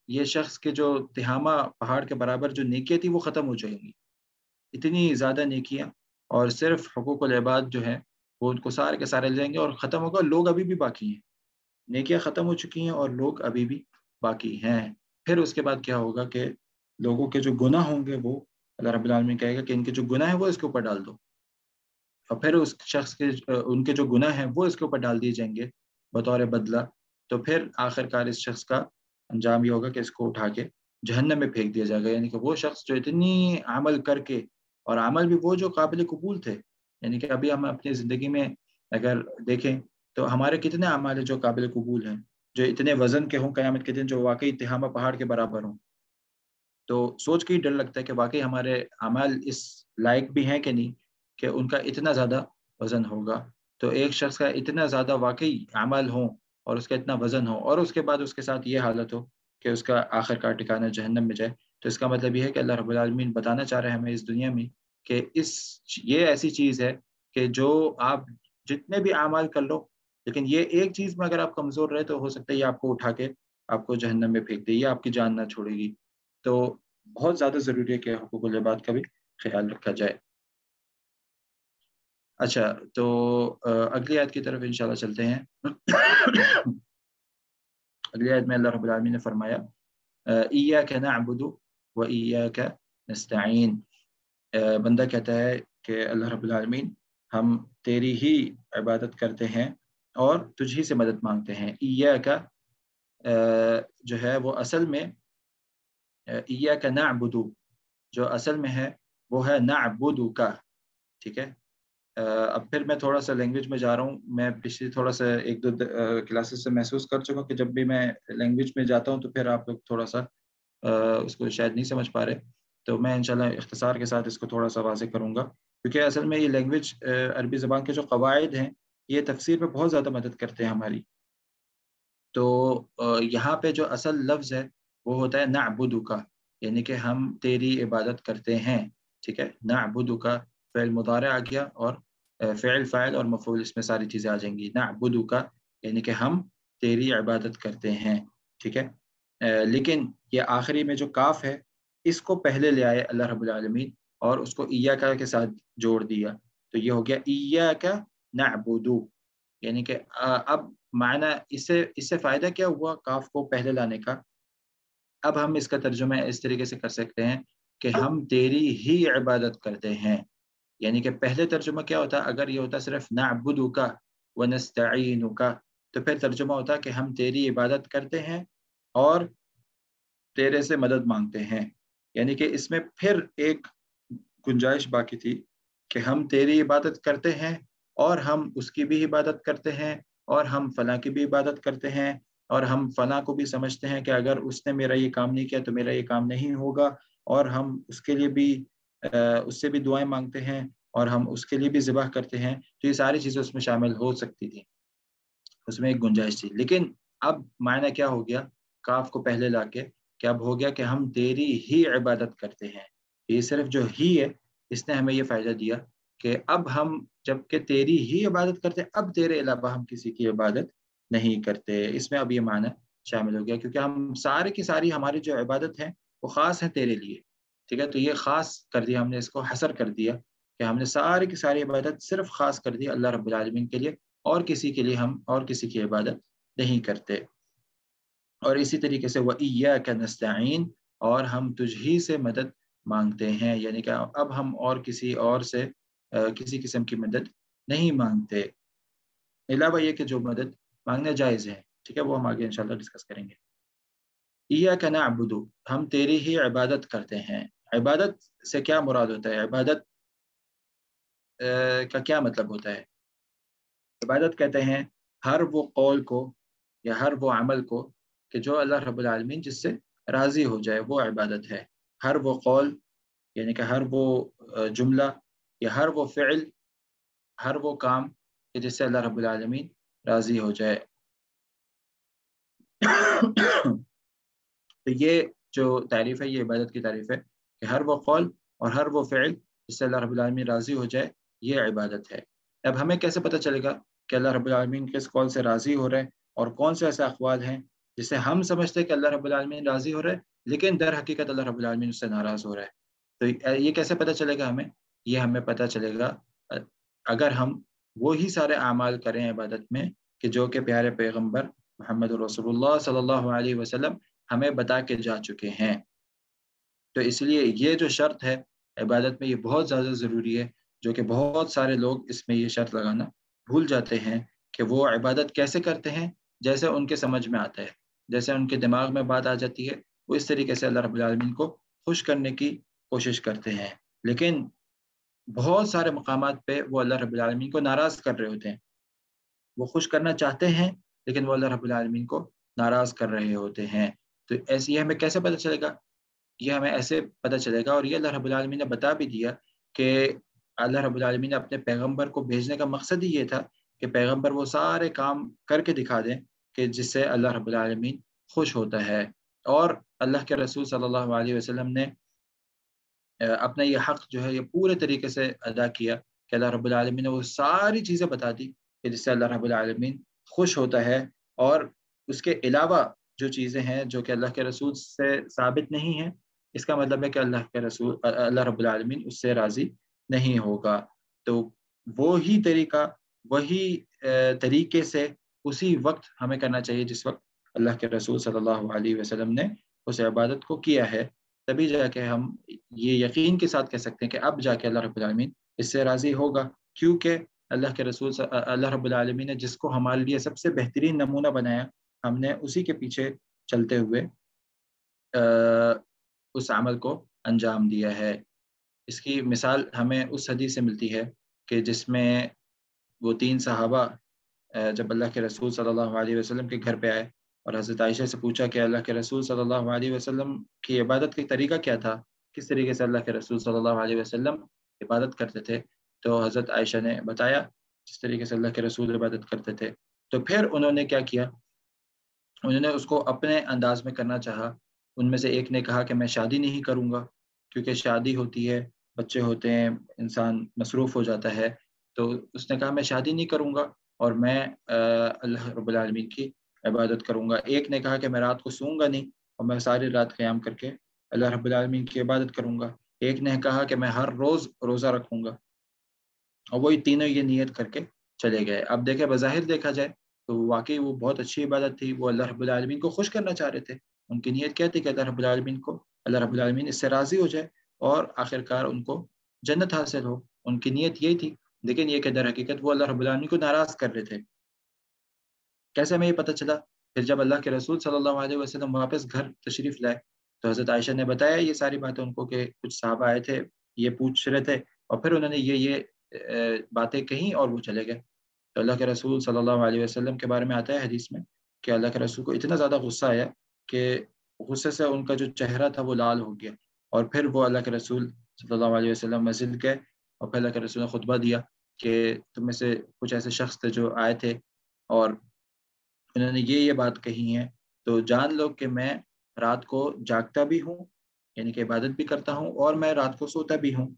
یہ شخص کے جو تہامہ پہاڑ کے برابر جو نیکیاں تھی وہ ختم ہو جائیں گی. اتنی زیادہ نیکیاں، اور صرف حقوق العباد جو ہے وہ ان کو سارے کے سارے لے جائیں گے اور ختم ہوگا. لوگ ابھی بھی باقی ہیں، نیکیاں ختم ہو چکی ہیں اور لوگ ابھی بھی باقی ہیں. پھر اس کے بعد کیا ہوگا کہ لوگوں کے جو گناہ ہوں گے وہ اللہ رب العالمین کہے گا کہ ان کے جو گناہ ہیں وہ اس کے اوپر ڈال دو. اور پھر اس شخص کے ان کے جو گناہ ہیں وہ اس کے اوپر ڈال دیے جائیں گے بطور بدلہ. تو پھر آخر کار اس شخص کا انجام یہ ہوگا کہ اس کو اٹھا کے جہنم میں پھینک دیا جائے گا. یعنی کہ وہ شخص جو اتنی عمل کر کے، اور عمل بھی وہ جو قابل قبول تھے. یعنی کہ ابھی ہم اپنی زندگی میں اگر دیکھیں تو ہمارے کتنے اعمال ہیں جو قابل قبول ہیں، جو اتنے وزن کے ہوں قیامت کے دن، جو واقعی تہامہ پہاڑ کے برابر ہوں. تو سوچ کے ہی ڈر لگتا ہے کہ واقعی ہمارے اعمال اس لائق بھی ہیں کہ نہیں کہ ان کا اتنا زیادہ وزن ہوگا. تو ایک شخص کا اتنا زیادہ واقعی اعمال ہوں اور اس کا اتنا وزن ہو، اور اس کے بعد اس کے ساتھ یہ حالت ہو کہ اس کا آخر کا ٹھکانہ جہنم میں جائے. تو اس کا مطلب یہ ہے کہ اللہ رب العالمین بتانا چاہ رہے ہیں ہمیں اس دنیا میں کہ یہ ایسی چیز ہے کہ جو آپ جتنے بھی اعمال کر لو، لیکن یہ ایک چیز میں اگر آپ کمزور رہے تو ہو سکتا ہے یہ آپ کو اٹھا کے آپ کو جہنم میں پھینک دے، یہ آپ کی جان نہ چھوڑے گی. تو بہت زیادہ ضروری ہے کہ حقوق العباد کا بھی خیال رکھا جائے. اچھا، تو اگلی آیت کی طرف انشاءاللہ چلتے ہیں. اگلی آیت میں اللہ رب العالمین نے فرمایا ایاک نعبد و ایاک نستعین. بندہ کہتا ہے کہ اللہ رب العالمین ہم تیری ہی عبادت کرتے ہیں اور تجھ ہی سے مدد مانگتے ہیں. ایاک جو ہے وہ اصل میں ایاک نعبد جو اصل میں ہے وہ ہے نعبدک. ٹھیک ہے. اب پھر میں تھوڑا سا لینگویج میں جا رہا ہوں. میں پچھلی تھوڑا سا ایک دو کلاسز سے محسوس کر چکا کہ جب بھی میں لینگویج میں جاتا ہوں تو پھر آپ لوگ تھوڑا سا اس کو شاید نہیں سمجھ پا رہے. تو میں انشاءاللہ اختصار کے ساتھ اس کو تھوڑا سا واضح کروں گا، کیونکہ اصل میں یہ لینگویج عربی زبان کے جو قواعد ہیں یہ تفسیر میں بہت زیادہ مدد کرتے ہیں ہماری. تو یہاں پہ جو اصل لفظ ہے وہ ہوتا ہے نعبدک، یعنی کہ ہم تیری عبادت کرتے ہیں. ٹھیک ہے. نعبدک فعل مضارع آ گیا، اور فعل فاعل اور مفعول اس میں ساری چیزیں آ جائیں گی. نعبدک یعنی کہ ہم تیری عبادت کرتے ہیں. ٹھیک ہے. لیکن یہ آخری میں جو کاف ہے اس کو پہلے لے آئے اللہ رب العالمین اور اس کو ایاک کے ساتھ جوڑ دیا. تو یہ ہو گیا ایاک نعبد. یعنی کہ اب معنی اس سے فائدہ کیا ہوا کاف کو پہلے لانے کا؟ اب ہم اس کا ترجمہ اس طریقے سے کر سکتے ہیں کہ ہم تیری ہی عبادت کرتے ہیں. یعنی کہ پہلے ترجمہ کیا ہوتا؟ اگر یہ ہوتا صرف نعبدک ونستعینک تو پھر ترجمہ ہوتا کہ ہم تیری عبادت کرتے ہیں اور تیرے سے مدد مانگتے ہیں. یعنی کہ اس میں پھر ایک گنجائش باقی تھی کہ ہم تیری عبادت کرتے ہیں اور ہم اس کی بھی عبادت کرتے ہیں اور ہم فلاں کی بھی عبادت کرتے ہیں اور ہم فلاں کو بھی سمجھتے ہیں کہ اگر اس نے میرا یہ کام نہیں کیا تو میرا یہ کام نہیں ہوگا، اور ہم اس کے لیے بھی اس سے بھی دعائیں مانگتے ہیں اور ہم اس کے لیے بھی ذبح کرتے ہیں. تو یہ ساری چیزیں اس میں شامل ہو سکتی تھیں، اس میں ایک گنجائش تھی. لیکن اب معنی کیا ہو گیا کاف کو پہلے لا کے کہ اب ہو گیا کہ ہم تیری ہی عبادت کرتے ہیں. یہ صرف جو ہی ہے اس نے ہمیں یہ فائدہ دیا کہ اب ہم جب کہ تیری ہی عبادت کرتے اب تیرے علاوہ ہم کسی کی عبادت نہیں کرتے. اس میں اب یہ معنی شامل ہو گیا کیونکہ ہم سارے کی ساری ہماری جو عبادت ہے وہ خاص ہے تیرے لیے. ٹھیک ہے. تو یہ خاص کر دیا ہم نے، اس کو حصر کر دیا کہ ہم نے ساری کی ساری عبادت صرف خاص کر دی اللہ رب العالمین کے لیے، اور کسی کے لیے ہم اور کسی کی عبادت نہیں کرتے۔ اور اسی طریقے سے وَإِيَّاكَ نَسْتَعِينُ، اور ہم تجھ ہی سے مدد مانگتے ہیں، یعنی کہ اب ہم اور کسی اور سے کسی قسم کی مدد نہیں مانگتے، علاوہ یہ کہ جو مدد مانگنا جائز ہے، ٹھیک ہے، وہ ہم آگے انشاءاللہ ڈسکس کریں گے۔ ایاک نعبد، ہم تیری ہی عبادت کرتے ہیں۔ عبادت سے کیا مراد ہوتا ہے؟ عبادت کا کیا مطلب ہوتا ہے؟ عبادت کہتے ہیں ہر وہ قول کو یا ہر وہ عمل کو کہ جو اللہ رب العالمین جس سے راضی ہو جائے، وہ عبادت ہے۔ ہر وہ قول یعنی کہ ہر وہ جملہ یا ہر وہ فعل، ہر وہ کام کہ جس سے اللہ رب العالمین راضی ہو جائے۔ تو یہ جو تعریف ہے، یہ عبادت کی تعریف ہے کہ ہر وہ قول اور ہر وہ فعل جس سے اللہ رب العالمین راضی ہو جائے، یہ عبادت ہے۔ اب ہمیں کیسے پتہ چلے گا کہ اللہ رب العالمین کس قول سے راضی ہو رہے ہیں، اور کون سے ایسے اقوال ہیں جس سے ہم سمجھتے ہیں کہ اللہ رب العالمین راضی ہو رہے ہیں لیکن در حقیقت اللہ رب العالمین اس سے ناراض ہو رہا ہے؟ تو یہ کیسے پتہ چلے گا ہمیں؟ یہ ہمیں پتہ چلے گا اگر ہم وہی سارے اعمال کریں عبادت میں کہ جو کہ پیارے پیغمبر محمد رسول اللہ صلی اللہ علیہ وسلم ہمیں بتا کے جا چکے ہیں۔ تو اس لیے یہ جو شرط ہے عبادت میں، یہ بہت زیادہ ضروری ہے، جو کہ بہت سارے لوگ اس میں یہ شرط لگانا بھول جاتے ہیں کہ وہ عبادت کیسے کرتے ہیں جیسے ان کے سمجھ میں آتا ہے، جیسے ان کے دماغ میں بات آ جاتی ہے، وہ اس طریقے سے اللہ رب العالمین کو خوش کرنے کی کوشش کرتے ہیں، لیکن بہت سارے مقامات پہ وہ اللہ رب العالمین کو ناراض کر رہے ہوتے ہیں۔ وہ خوش کرنا چاہتے ہیں لیکن وہ اللہ رب العالمین کو ناراض کر رہے ہوتے ہیں۔ تو ایسے یہ ہمیں کیسے پتہ چلے گا؟ یہ ہمیں ایسے پتہ چلے گا، اور یہ اللہ رب العالمین نے بتا بھی دیا کہ اللہ رب العالمین نے اپنے پیغمبر کو بھیجنے کا مقصد ہی یہ تھا کہ پیغمبر وہ سارے کام کر کے دکھا دیں کہ جس سے اللہ رب العالمین خوش ہوتا ہے۔ اور اللہ کے رسول صلی اللہ علیہ وسلم نے اپنا یہ حق جو ہے یہ پورے طریقے سے ادا کیا کہ اللہ رب العالمین نے وہ ساری چیزیں بتا دی کہ جس سے اللہ رب العالمین خوش ہوتا ہے، اور اس کے علاوہ جو چیزیں ہیں جو کہ اللہ کے رسول سے ثابت نہیں ہیں، اس کا مطلب ہے کہ اللہ رب العالمین اس سے راضی نہیں ہوگا۔ تو وہی طریقہ، وہی طریقے سے اسی وقت ہمیں کرنا چاہیے جس وقت اللہ کے رسول صلی اللہ علیہ وسلم نے اس عبادت کو کیا ہے، تبھی جا کے ہم یہ یقین کے ساتھ کہہ سکتے ہیں کہ اب جا کے اللہ رب العالمین اس سے راضی ہوگا، کیونکہ اللہ کے رسول اللہ رب العالمین نے جس کو ہمارے لیے سب سے بہترین نمونہ بنایا، ہم نے اسی کے پیچھے چلتے ہوئے اس عمل کو انجام دیا ہے۔ اس کی مثال ہمیں اس حدیث سے ملتی ہے کہ جس میں وہ 3 صحابہ جب اللہ کے رسول صلی اللہ علیہ وسلم کے گھر پہ آئے اور حضرت عائشہ سے پوچھا کہ اللہ کے رسول صلی اللہ علیہ وسلم کی عبادت کا طریقہ کیا تھا، کس طریقے سے اللہ کے رسول صلی اللہ علیہ وسلم عبادت کرتے تھے، تو حضرت عائشہ نے بتایا جس طریقے سے اللہ کے رسول عبادت کرتے تھے۔ تو پھر انہوں نے کیا کیا، انہوں نے اس کو اپنے انداز میں کرنا چاہا۔ ان میں سے ایک نے کہا کہ میں شادی نہیں کروں گا، کیونکہ شادی ہوتی ہے، بچے ہوتے ہیں، انسان مصروف ہو جاتا ہے، تو اس نے کہا میں شادی نہیں کروں گا اور میں اللہ رب العالمین کی عبادت کروں گا۔ ایک نے کہا کہ میں رات کو سوؤں گا نہیں اور میں ساری رات قیام کر کے اللہ رب العالمین کی عبادت کروں گا۔ ایک نے کہا کہ میں ہر روز روزہ رکھوں گا، اور وہی تینوں یہ نیت کر کے چلے گئے۔ اب دیکھیں، بظاہر دیکھا جائے تو واقعی وہ بہت اچھی عبادت تھی، وہ اللہ رب العالمین کو خوش کرنا چاہ رہے تھے۔ ان کی نیت کیا تھی کہ اللہ رب العالمین اس سے راضی ہو جائے اور آخرکار ان کو جنت حاصل ہو۔ ان کی نیت یہی تھی، لیکن یہ کہ در حقیقت وہ اللہ رب العالمین کو ناراض کر رہے تھے۔ کیسے ہمیں یہ پتہ چلا؟ پھر جب اللہ کے رسول صلی اللہ علیہ وسلم واپس گھر تشریف لائے تو حضرت عائشہ نے بتایا یہ ساری باتیں ان کو کہ کچھ صحابہ آئے تھے، یہ پوچھ رہے تھے، اور پھر انہوں نے یہ باتیں کہیں اور وہ چلے گئے۔ تو اللہ کے رسول صلی اللہ علیہ وسلم کے بارے میں آتا ہے حدیث میں کہ اللہ کے رسول کو اتنا زیادہ غصہ آیا کہ غصے سے ان کا جو چہرہ تھا وہ لال ہو گیا، اور پھر وہ اللہ کے رسول صلی اللہ علیہ وسلم مسجد گئے، اور پھر اللہ کے رسول نے خطبہ دیا کہ تم میں سے کچھ ایسے شخص تھے جو آئے تھے اور انہوں نے یہ بات کہی ہے، تو جان لو کہ میں رات کو جاگتا بھی ہوں، یعنی کہ عبادت بھی کرتا ہوں، اور میں رات کو سوتا بھی ہوں،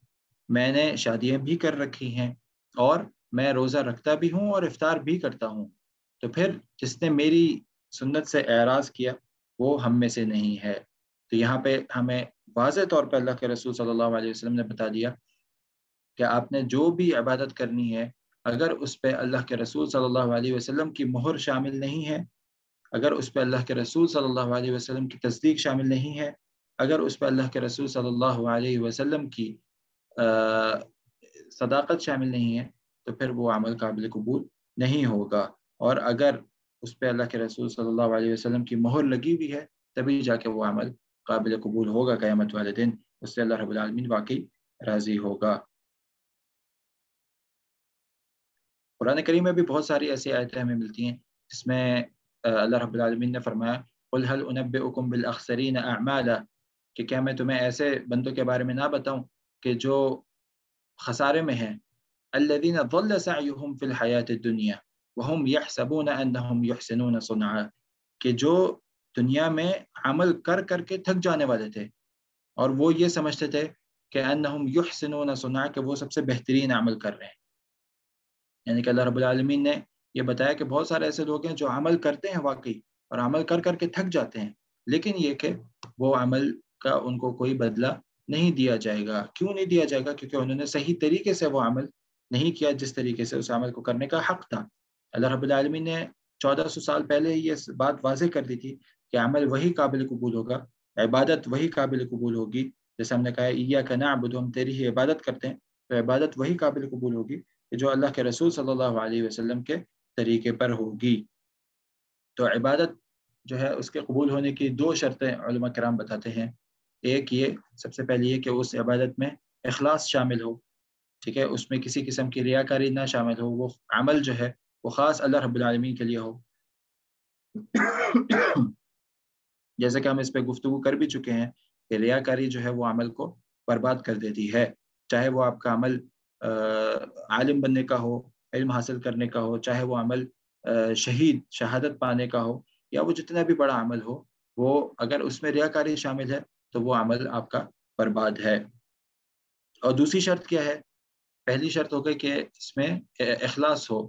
میں نے شادیاں بھی کر رکھی ہیں، اور میں روزہ رکھتا بھی ہوں اور افطار بھی کرتا ہوں۔ تو پھر جس نے میری سنت سے اعراض کیا وہ ہم میں سے نہیں ہے۔ تو یہاں پہ ہمیں واضح طور پہ اللہ کے رسول صلی اللہ علیہ وسلم نے بتا دیا کہ آپ نے جو بھی عبادت کرنی ہے اگر اس پہ اللہ کے رسول صلی اللہ علیہ وسلم کی مہر شامل نہیں ہے، اگر اس پہ اللہ کے رسول صلی اللہ علیہ وسلم کی تصدیق شامل نہیں ہے، اگر اس پہ اللہ کے رسول صلی اللہ علیہ وسلم کی صداقت شامل نہیں ہے، تو پھر وہ عمل قابل قبول نہیں ہوگا۔ اور اگر اس پہ اللہ کے رسول صلی اللہ علیہ وسلم کی مہر لگی ہوئی ہے تبھی جا کے وہ عمل قابل قبول ہوگا قیامت والے دن، اس سے اللہ رب العالمین واقعی راضی ہوگا۔ قرآن کریم میں بھی بہت ساری ایسی آیتیں ہمیں ملتی ہیں جس میں اللہ رب العالمین نے فرمایا قُلْ هَلْ أُنَبِّئُكُمْ بِالْأَخْسَرِينَ أَعْمَالًا، کہ کیا میں تمہیں ایسے بندوں کے بارے میں نہ بتاؤں کہ جو خسارے میں ہیں، الَّذِينَ ضَلَّ سَعْيُهُمْ فِي الْحَيَاةِ الدُّنْيَا وَهُمْ يَحْسَبُونَ أَنَّهُمْ يُحْسِنُونَ صُنْعًا، کہ جو دنیا میں عمل کر کر کے تھک جانے والے تھے اور وہ یہ سمجھتے تھے کہ أَنَّهُمْ يُحْسِنُونَ صُنْعًا، کہ وہ سب سے بہترین عمل کر رہے ہیں۔ یعنی کہ اللہ رب العالمین نے یہ بتایا کہ بہت سارے ایسے لوگ ہیں جو عمل کرتے ہیں واقعی اور عمل کر کر کے تھک جاتے ہیں، لیکن یہ کہ وہ عمل کا ان کو کوئی بدلہ نہیں دیا جائے گا۔ کیوں نہیں دیا جائے گا؟ کیونکہ انہوں نے صحیح طریقے سے وہ عمل نہیں کیا جس طریقے سے اس عمل کو کرنے کا حق تھا۔ اللہ رب العالمین نے 1400 سال پہلے ہی یہ بات واضح کر دی تھی کہ عمل وہی قابل قبول ہوگا، عبادت وہی قابل قبول ہوگی۔ جیسے ہم نے کہا ایاک نعبد، ہم تیری ہی عبادت کرتے ہیں، تو عبادت وہی قابل قبول ہوگی کہ جو اللہ کے رسول صلی اللہ علیہ وسلم کے طریقے پر ہوگی۔ تو عبادت جو ہے اس کے قبول ہونے کی 2 شرطیں علماء کرام بتاتے ہیں۔ ایک یہ، سب سے پہلی یہ کہ اس عبادت میں اخلاص شامل ہو، ٹھیک ہے، اس میں کسی قسم کی ریاکاری نہ شامل ہو، وہ عمل جو ہے وہ خاص اللہ رب العالمین کے لیے ہو۔ جیسے کہ ہم اس پہ گفتگو کر بھی چکے ہیں کہ ریاکاری جو ہے وہ عمل کو برباد کر دیتی ہے، چاہے وہ آپ کا عمل عالم بننے کا ہو، علم حاصل کرنے کا ہو، چاہے وہ عمل شہادت پانے کا ہو، یا وہ جتنا بھی بڑا عمل ہو، وہ اگر اس میں ریاکاری شامل ہے تو وہ عمل آپ کا برباد ہے۔ اور دوسری شرط کیا ہے؟ پہلی شرط ہو گئی کہ اس میں اخلاص ہو،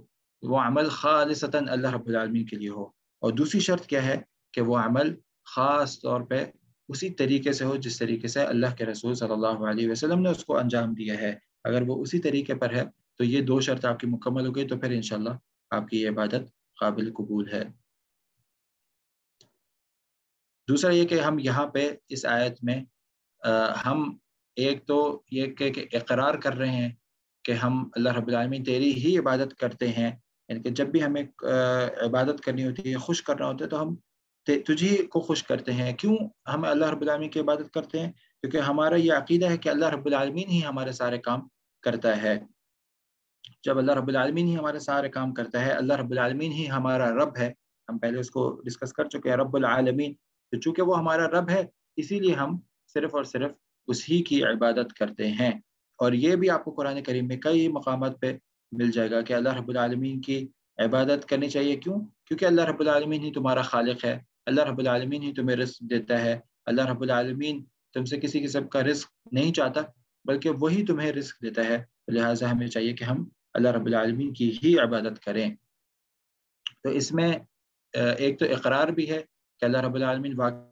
وہ عمل خالصتاً اللہ رب العالمین کے لیے ہو۔ اور دوسری شرط کیا ہے؟ کہ وہ عمل خاص طور پہ اسی طریقے سے ہو جس طریقے سے اللہ کے رسول صلی اللہ علیہ وسلم نے اس کو انجام دیا ہے۔ اگر وہ اسی طریقے پر ہے تو یہ 2 شرط آپ کی مکمل ہو گئی، تو پھر انشاءاللہ آپ کی یہ عبادت قابل قبول ہے۔ دوسرا یہ کہ ہم یہاں پہ اس آیت میں ہم ایک تو یہ کہ اقرار کر رہے ہیں کہ ہم اللہ رب العالمین تیری ہی عبادت کرتے ہیں، یعنی کہ جب بھی ہمیں عبادت کرنی ہوتی ہے، خوش کرنا ہوتا ہے، تو ہم تجھی کو خوش کرتے ہیں۔ کیوں ہم اللہ رب العالمین کی عبادت کرتے ہیں؟ کیونکہ ہمارا یہ عقیدہ ہے کہ اللہ رب العالمین ہی ہمارے سارے کام کرتا ہے۔ جب اللہ رب العالمین ہی ہمارے سارے کام کرتا ہے، اللہ رب العالمین ہی ہمارا رب ہے، ہم پہلے اس کو ڈسکس کر چکے ہیں، رب العالمین، تو چونکہ وہ ہمارا رب ہے اسی لیے ہم صرف اور صرف اسی کی عبادت کرتے ہیں۔ اور یہ بھی آپ کو قرآن کریم میں کئی مقامات پہ مل جائے گا کہ اللہ رب العالمین کی عبادت کرنی چاہیے۔ کیوں؟ کیونکہ اللہ رب العالمین ہی تمہارا خالق ہے، اللہ رب العالمین ہی تمہیں رزق دیتا ہے، اللہ رب العالمین تم سے کسی قسم کا رزق نہیں چاہتا بلکہ وہی تمہیں رزق دیتا ہے، لہٰذا ہمیں چاہیے کہ ہم اللہ رب العالمین کی ہی عبادت کریں۔ تو اس میں ایک تو اقرار بھی ہے کہ اللہ رب العالمین واقعی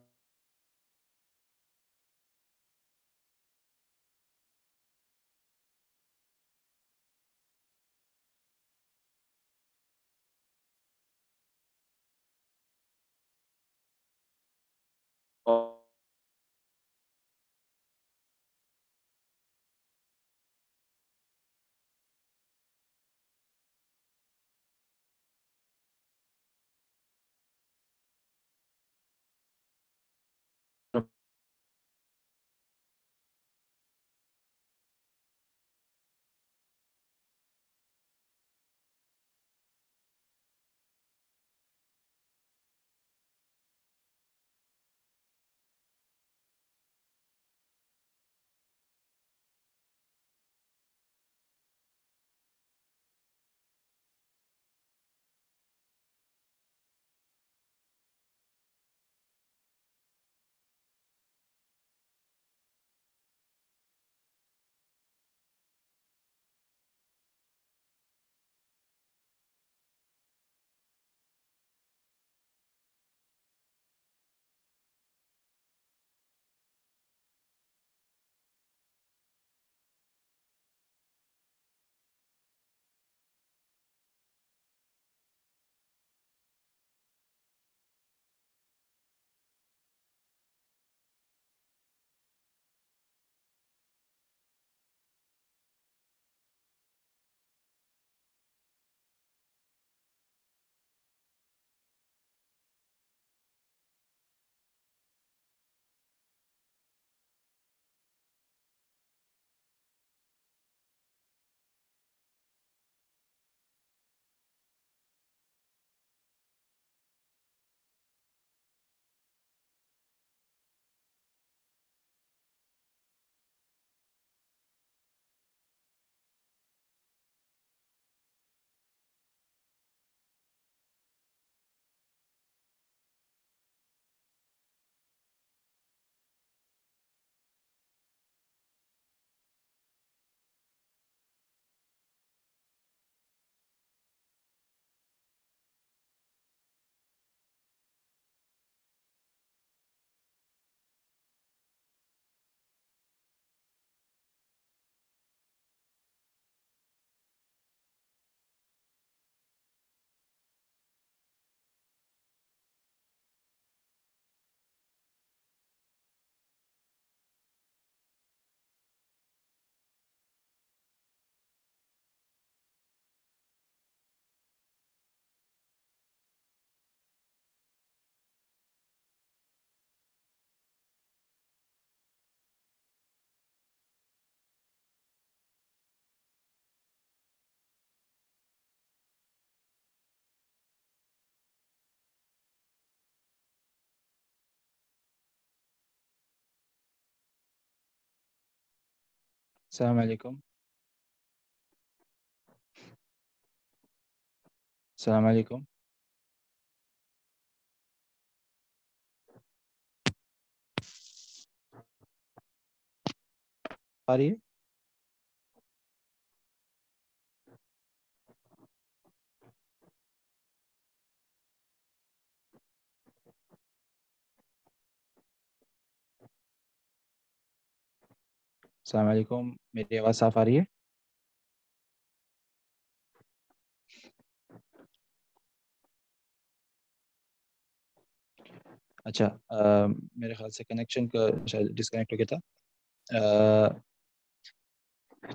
السلام علیکم. السلام علیکم. آ رہی ہے؟ السلام علیکم. میری آواز صاف آ رہی ہے؟ اچھا، میرے خیال سے کنیکشن کا شاید ڈسکنیکٹ ہو گیا تھا.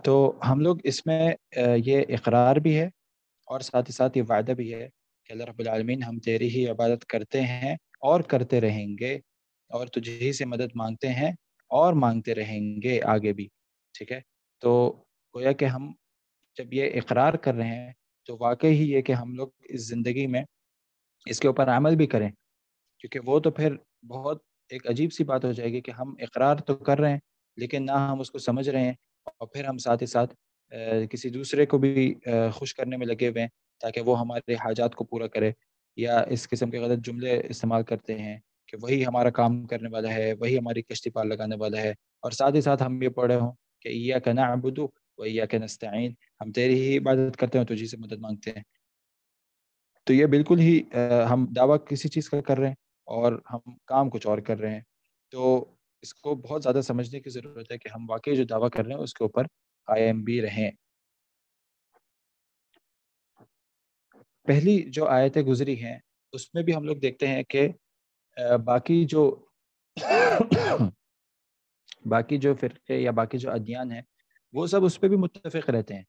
تو ہم لوگ اس میں یہ اقرار بھی ہے اور ساتھ ہی ساتھ یہ وعدہ بھی ہے کہ اللہ رب العالمین ہم تیری ہی عبادت کرتے ہیں اور کرتے رہیں گے، اور تجھ ہی سے مدد مانگتے ہیں اور مانگتے رہیں گے آگے بھی. ٹھیک ہے؟ تو گویا کہ ہم جب یہ اقرار کر رہے ہیں تو واقعی ہی یہ کہ ہم لوگ اس زندگی میں اس کے اوپر عمل بھی کریں، کیونکہ وہ تو پھر بہت ایک عجیب سی بات ہو جائے گی کہ ہم اقرار تو کر رہے ہیں لیکن نہ ہم اس کو سمجھ رہے ہیں، اور پھر ہم ساتھ ہی ساتھ کسی دوسرے کو بھی خوش کرنے میں لگے ہوئے ہیں تاکہ وہ ہمارے حاجات کو پورا کرے، یا اس قسم کے غلط جملے استعمال کرتے ہیں کہ وہی ہمارا کام کرنے والا ہے، وہی ہماری کشتی پار لگانے والا ہے، اور ساتھ ہی ساتھ ہم یہ پڑھے ہوں کہ ایاک نعبد و ایاک نستعین، ہم تیری ہی عبادت کرتے ہیں اور تجھی سے مدد مانگتے ہیں. تو یہ بالکل ہی ہم دعویٰ کسی چیز کا کر رہے ہیں اور ہم کام کچھ اور کر رہے ہیں. تو اس کو بہت زیادہ سمجھنے کی ضرورت ہے کہ ہم واقعی جو دعویٰ کر رہے ہیں اس کے اوپر قائم بھی رہیں. پہلی جو آیتیں گزری ہیں اس میں بھی ہم لوگ دیکھتے ہیں کہ باقی جو باقی جو فرقے یا باقی جو ادیان ہیں وہ سب اس پہ بھی متفق رہتے ہیں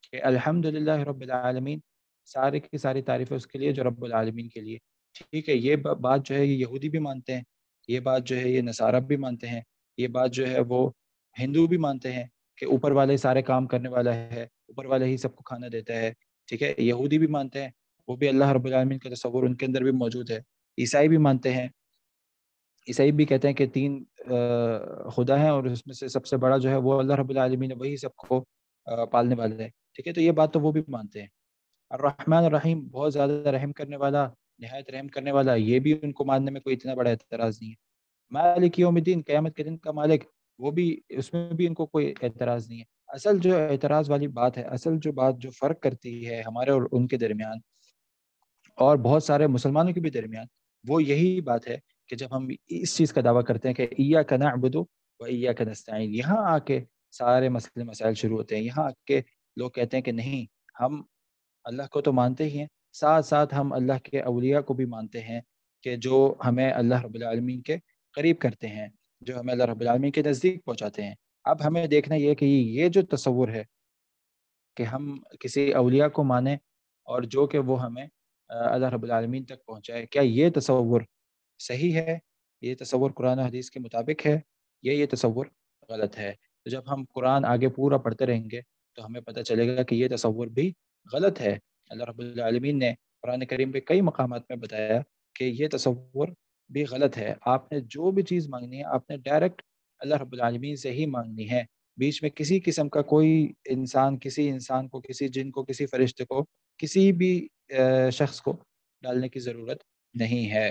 کہ الحمدللہ رب العالمین، سارے کی ساری تعریفیں اس کے لیے جو رب العالمین کے لیے. ٹھیک ہے، یہ بات جو ہے یہ یہودی بھی مانتے ہیں، یہ بات جو ہے یہ نصارہ بھی مانتے ہیں، یہ بات جو ہے وہ ہندو بھی مانتے ہیں کہ اوپر والے سارے کام کرنے والا ہے، اوپر والے ہی سب کو کھانا دیتا ہے. ٹھیک ہے، یہودی بھی مانتے ہیں، وہ بھی اللہ رب العالمین کا تصور ان کے اندر بھی موجود ہے. عیسائی بھی مانتے ہیں، عیسائی بھی کہتے ہیں کہ تین خدا ہیں اور اس میں سے سب سے بڑا جو ہے وہ اللہ رب العالمین ہے، وہی سب کو پالنے والا ہے. ٹھیک ہے، تو یہ بات تو وہ بھی مانتے ہیں. الرحمن الرحیم، بہت زیادہ رحم کرنے والا، نہایت رحم کرنے والا، یہ بھی ان کو ماننے میں کوئی اتنا بڑا اعتراض نہیں ہے. مالک یوم الدین، قیامت کے دن کا مالک، وہ بھی اس میں بھی ان کو کوئی اعتراض نہیں ہے. اصل جو اعتراض والی بات ہے، اصل جو بات جو فرق کرتی ہے ہمارے اور ان کے درمیان اور بہت سارے مسلمانوں کے بھی درمیان، وہ یہی بات ہے کہ جب ہم اس چیز کا دعویٰ کرتے ہیں کہ ایاک نعبد و ایاک نستعین، یہاں آ کے سارے مسئلے مسائل شروع ہوتے ہیں. یہاں آ کے لوگ کہتے ہیں کہ نہیں، ہم اللہ کو تو مانتے ہی ہیں، ساتھ ساتھ ہم اللہ کے اولیاء کو بھی مانتے ہیں کہ جو ہمیں اللہ رب العالمین کے قریب کرتے ہیں، جو ہمیں اللہ رب العالمین کے نزدیک پہنچاتے ہیں. اب ہمیں دیکھنا یہ کہ یہ جو تصور ہے کہ ہم کسی اولیاء کو مانیں اور جو کہ وہ ہمیں اللہ رب العالمین تک پہنچائے، کیا یہ تصور صحیح ہے؟ یہ تصور قرآن و حدیث کے مطابق ہے یا یہ تصور غلط ہے؟ تو جب ہم قرآن آگے پورا پڑھتے رہیں گے تو ہمیں پتہ چلے گا کہ یہ تصور بھی غلط ہے. اللہ رب العالمین نے قرآن کریم پہ کئی مقامات میں بتایا کہ یہ تصور بھی غلط ہے. آپ نے جو بھی چیز مانگنی ہے آپ نے ڈائریکٹ اللہ رب العالمین سے ہی مانگنی ہے، بیچ میں کسی قسم کا کوئی انسان، کسی انسان کو، کسی جن کو، کسی فرشتے کو، کسی بھی شخص کو ڈالنے کی ضرورت نہیں ہے.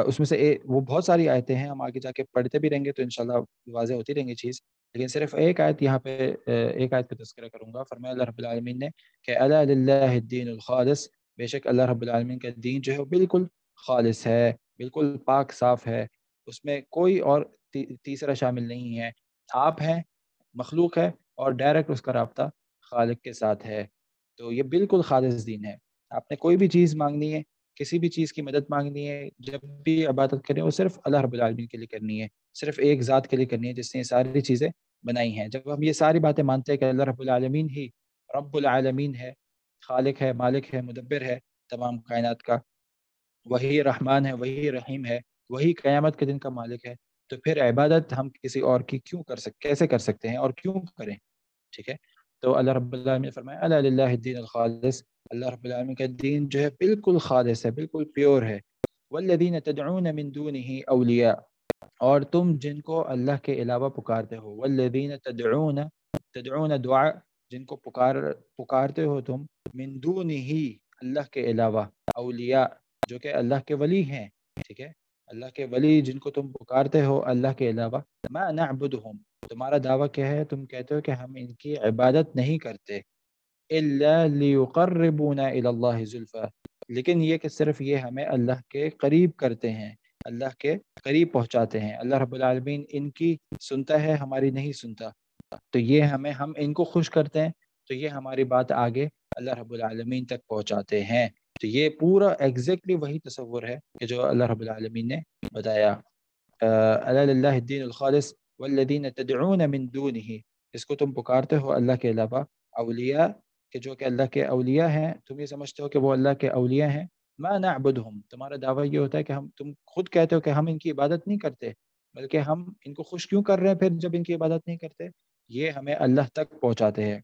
اس میں سے وہ بہت ساری آیتیں ہیں، ہم آگے جا کے پڑھتے بھی رہیں گے تو انشاءاللہ واضح ہوتی رہیں گی چیز، لیکن صرف ایک آیت یہاں پہ ایک آیت کا تذکرہ کروں گا. فرمایا اللہ رب العالمین نے کہ الا للہ الدین الخالص، بے شک اللہ رب العالمین کا دین جو ہے وہ بالکل خالص ہے، بالکل پاک صاف ہے، اس میں کوئی اور تیسرا شامل نہیں ہے. آپ ہیں، مخلوق ہے، اور ڈائریکٹ اس کا رابطہ خالق کے ساتھ ہے. تو یہ بالکل خالص دین ہے. آپ نے کوئی بھی چیز مانگنی ہے، کسی بھی چیز کی مدد مانگنی ہے، جب بھی عبادت کریں وہ صرف اللہ رب العالمین کے لیے کرنی ہے، صرف ایک ذات کے لیے کرنی ہے جس نے یہ ساری چیزیں بنائی ہیں. جب ہم یہ ساری باتیں مانتے ہیں کہ اللہ رب العالمین ہی رب العالمین ہے، خالق ہے، مالک ہے، مدبر ہے تمام کائنات کا، وہی رحمان ہے، وہی رحیم ہے، وہی قیامت کے دن کا مالک ہے، تو پھر عبادت ہم کسی اور کی کیوں کر سکتے، کیسے کر سکتے ہیں اور کیوں کریں؟ ٹھیک ہے، تو اللہ رب العالمین نے فرمایا الا للہ الدین الخالص، اللہ رب العالمین کا دین جو ہے بالکل خالص ہے، بالکل پیور ہے. والذین تدعون من دونه اولیاء، اور تم جن کو اللہ کے علاوہ پکارتے ہو، والذین تدعون دعا، جن کو پکارتے ہو تم، من دونہ، اللہ کے علاوہ، اولیاء، جو کہ اللہ کے ولی ہیں، ٹھیک ہے، اللہ کے ولی جن کو تم پکارتے ہو اللہ کے علاوہ، ما نعبدہم، تمہارا دعویٰ کیا ہے؟ تم کہتے ہو کہ ہم ان کی عبادت نہیں کرتے، الا لیقربونا الی اللہ زلفا، لیکن یہ کہ صرف یہ ہمیں اللہ کے قریب کرتے ہیں، اللہ کے قریب پہنچاتے ہیں۔ اللہ رب العالمین ان کی سنتا ہے، ہماری نہیں سنتا، تو یہ ہم ان کو خوش کرتے ہیں، تو یہ ہماری بات آگے اللہ رب العالمین تک پہنچاتے ہیں۔ تو یہ پورا ایگزیکٹلی وہی تصور ہے کہ جو اللہ رب العالمین نے بتایا، الا للہ الدین الخالص والذین تدعون من دونہ، اس کو تم پکارتے ہو اللہ کے علاوہ، اولیاء، کہ جو کہ اللہ کے اولیاء ہیں، تم یہ سمجھتے ہو کہ وہ اللہ کے اولیاء ہیں، ما نعبدہم، تمہارا دعویٰ یہ ہوتا ہے کہ تم خود کہتے ہو کہ ہم ان کی عبادت نہیں کرتے، بلکہ ہم ان کو خوش کیوں کر رہے ہیں پھر جب ان کی عبادت نہیں کرتے؟ یہ ہمیں اللہ تک پہنچاتے ہیں۔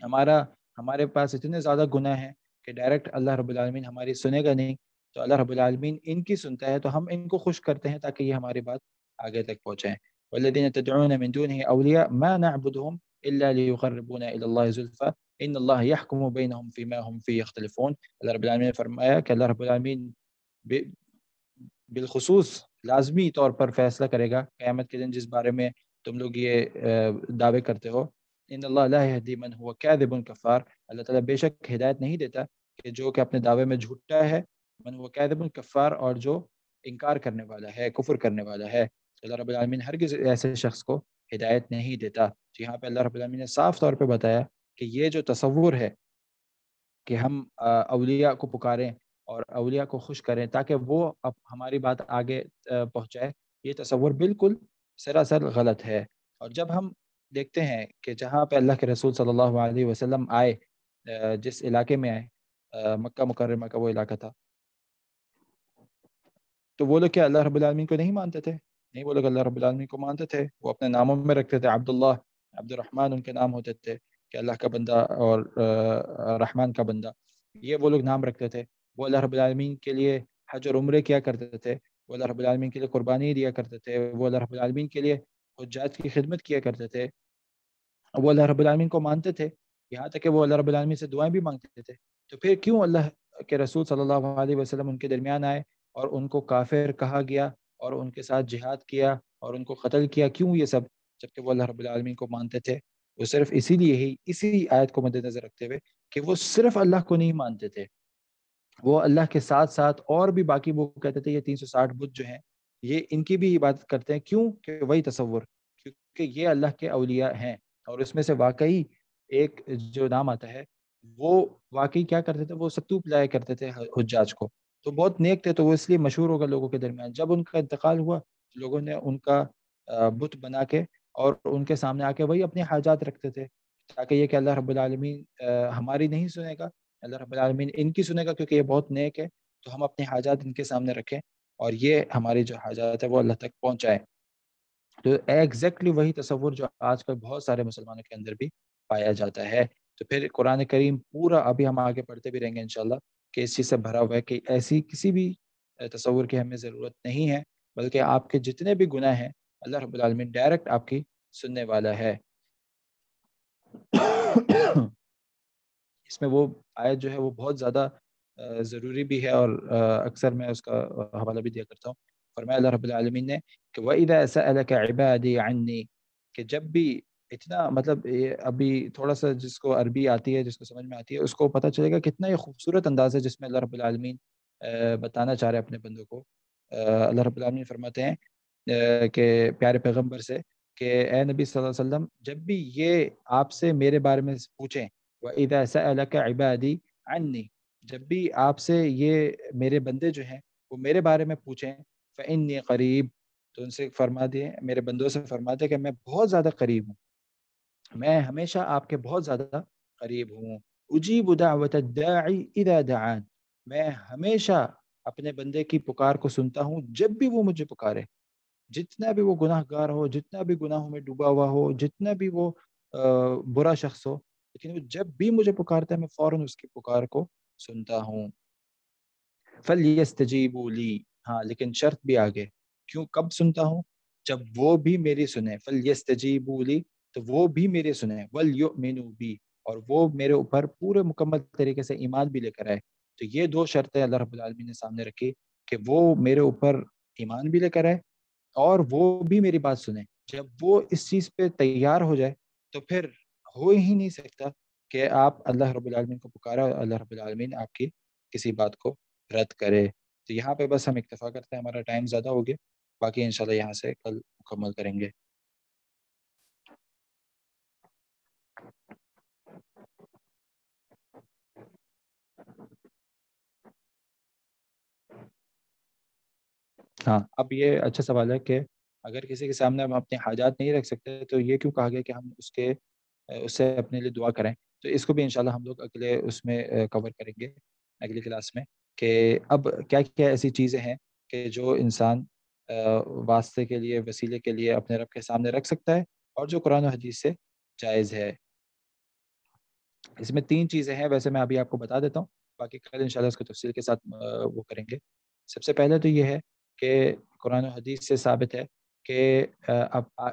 ہمارے پاس اتنے زیادہ گناہ ہیں کہ ڈائریکٹ اللہ رب العالمین ہماری سنے گا نہیں، تو اللہ رب العالمین ان کی سنتا ہے، تو ہم ان کو خوش کرتے ہیں تاکہ یہ ہماری بات آگے تک پہنچائیں۔ والذین تدعون من دونه اولیاء ما نعبدهم الا ليقربونا الى الله زلفى ان الله يحكم بينهم فيما هم فيه يختلفون۔ اللہ رب العالمین نے فرمایا کہ اللہ رب العالمین بالخصوص لازمی طور پر فیصلہ کرے گا قیامت کے دن، جس بارے میں تم لوگ یہ دعوے کرتے ہو، ان اللہ لا يهدي من هو كاذب كفار، اللہ تعالیٰ بے شک ہدایت نہیں دیتا کہ جو کہ اپنے دعوے میں جھوٹا ہے، من هو كاذب كفار، اور جو انکار کرنے والا ہے، کفر کرنے والا ہے، اللہ رب العالمین ہرگز ایسے شخص کو ہدایت نہیں دیتا۔ تو یہاں پہ اللہ رب العالمین نے صاف طور پہ بتایا کہ یہ جو تصور ہے کہ ہم اولیاء کو پکاریں اور اولیاء کو خوش کریں تاکہ وہ اب ہماری بات آگے پہنچائے، یہ تصور بالکل سراسر غلط ہے۔ اور جب ہم دیکھتے ہیں کہ جہاں پہ اللہ کے رسول صلی اللہ علیہ وسلم آئے، جس علاقے میں آئے، مکہ مکرمہ کا وہ علاقہ تھا، تو وہ لوگ کیا اللہ رب العالمین کو نہیں مانتے تھے؟ نہیں، وہ لوگ اللہ رب العالمین کو مانتے تھے، وہ اپنے ناموں میں رکھتے تھے عبداللہ، عبد الرحمن ان کے نام ہوتے تھے کہ اللہ کا بندہ اور رحمان کا بندہ، یہ وہ لوگ نام رکھتے تھے۔ وہ اللہ رب العالمین کے لیے حج اور عمرے کیا کرتے تھے، وہ اللہ رب العالمین کے لیے قربانی دیا کرتے تھے، وہ اللہ رب العالمین کے لیے حجاج کی خدمت کیا کرتے تھے، وہ اللہ رب العالمین کو مانتے تھے، یہاں تک کہ وہ اللہ رب العالمین سے دعائیں بھی مانگتے تھے۔ تو پھر کیوں اللہ کے رسول صلی اللہ علیہ وسلم ان کے درمیان آئے اور ان کو کافر کہا گیا اور ان کے ساتھ جہاد کیا اور ان کو قتل کیا؟ کیوں یہ سب؟ جبکہ وہ اللہ رب العالمین کو مانتے تھے۔ وہ صرف اسی لیے ہی، اسی آیت کو مد نظر رکھتے ہوئے کہ وہ صرف اللہ کو نہیں مانتے تھے، وہ اللہ کے ساتھ ساتھ اور بھی باقی، وہ کہتے تھے یہ 360 بت جو ہیں یہ ان کی بھی عبادت کرتے ہیں۔ کیوں؟ کہ وہی تصور، کیونکہ یہ اللہ کے اولیاء ہیں، اور اس میں سے واقعی ایک جو نام آتا ہے وہ واقعی کیا کرتے تھے، وہ ستوپ لایا کرتے تھے حجاج کو، تو بہت نیک تھے، تو وہ اس لیے مشہور ہوگا لوگوں کے درمیان۔ جب ان کا انتقال ہوا، لوگوں نے ان کا بت بنا کے اور ان کے سامنے آ کے وہی اپنی حاجات رکھتے تھے، تاکہ یہ کہ اللہ رب العالمین ہماری نہیں سنے گا، اللہ رب العالمین ان کی سنے گا، کیونکہ یہ بہت نیک ہے، تو ہم اپنی حاجات ان کے سامنے رکھیں اور یہ ہماری جو حاجات ہے وہ اللہ تک پہنچائے۔ تو ایگزیکٹلی وہی تصور جو آج کل بہت سارے مسلمانوں کے اندر بھی پایا جاتا ہے۔ تو پھر قرآن کریم پورا، ابھی ہم آگے پڑھتے بھی رہیں گے انشاءاللہ، کہ اس چیز سے بھرا ہوا ہے کہ ایسی کسی بھی تصور کی ہمیں ضرورت نہیں ہے، بلکہ آپ کے جتنے بھی گناہ ہیں اللہ رب العالمین ڈائریکٹ آپ کی سننے والا ہے۔ اس میں وہ آیت جو ہے وہ بہت زیادہ ضروری بھی ہے، اور اکثر میں اس کا حوالہ بھی دیا کرتا ہوں۔ فرمایا اللہ رب العالمین نے کہ وَإِذَا سَأَلَكَ عِبَادِي عَنِّي، کہ جب بھی اتنا، مطلب یہ ابھی تھوڑا سا جس کو عربی آتی ہے، جس کو سمجھ میں آتی ہے، اس کو پتہ چلے گا کتنا یہ خوبصورت انداز ہے جس میں اللہ رب العالمین بتانا چاہ رہے ہیں اپنے بندوں کو۔ اللہ رب العالمین فرماتے ہیں کہ پیارے پیغمبر سے کہ اے نبی صلی اللہ علیہ وسلم، جب بھی یہ آپ سے میرے بارے میں پوچھیں، وَإِذَا سَأَلَكَ عِبَادِي عَنِّي، جب بھی آپ سے یہ میرے بندے جو ہیں وہ میرے بارے میں پوچھیں، فَإِنِّي قریب، تو ان سے فرما دیں، میرے بندوں سے فرما دیں کہ میں بہت زیادہ قریب ہوں، میں ہمیشہ آپ کے بہت زیادہ قریب ہوں۔ اجیب دعوت الداعی اذا دعان، میں ہمیشہ اپنے بندے کی پکار کو سنتا ہوں جب بھی وہ مجھے پکارے، جتنا بھی وہ گناہ گار ہو، جتنا بھی گناہوں میں ڈوبا ہوا ہو، جتنا بھی وہ برا شخص ہو، لیکن وہ جب بھی مجھے پکارتا ہے میں فوراً اس کی پکار کو سنتا ہوں۔ فَلْيَسْتَجِيبُوا لِي، ہاں لیکن شرط بھی آگے، کیوں کب سنتا ہوں؟ جب وہ بھی میری سنیں. فَلْيَسْتَجِيبُوا لِي، تو وہ بھی میری سنیں. وَلْيُؤْمِنُوا بِي، اور وہ میرے اوپر پورے مکمل طریقے سے ایمان بھی لے کر آئے. تو یہ دو شرطیں اللہ رب العالمین نے سامنے رکھی کہ وہ میرے اوپر ایمان بھی لے کر آئے اور وہ بھی میری بات سنیں. جب وہ اس چیز پہ تیار ہو جائے تو پھر ہو ہی نہیں سکتا کہ آپ اللہ رب العالمین کو پکارا اور اللہ رب العالمین آپ کی کسی بات کو رد کرے. تو یہاں پہ بس ہم اکتفا کرتے ہیں، ہمارا ٹائم زیادہ ہو گیا، باقی انشاءاللہ یہاں سے کل مکمل کریں گے. ہاں، اب یہ اچھا سوال ہے کہ اگر کسی کے سامنے ہم اپنے حاجات نہیں رکھ سکتے تو یہ کیوں کہا گیا کہ ہم اس سے اپنے لیے دعا کریں. تو اس کو بھی انشاءاللہ ہم لوگ اگلے اس میں کور کریں گے اگلی کلاس میں، کہ اب کیا کیا ایسی چیزیں ہیں کہ جو انسان واسطے کے لیے، وسیلے کے لیے اپنے رب کے سامنے رکھ سکتا ہے اور جو قرآن و حدیث سے جائز ہے. اس میں 3 چیزیں ہیں، ویسے میں ابھی آپ کو بتا دیتا ہوں، باقی کل انشاءاللہ اس کو تفصیل کے ساتھ وہ کریں گے. سب سے پہلے تو یہ ہے کہ قرآن و حدیث سے ثابت ہے کہ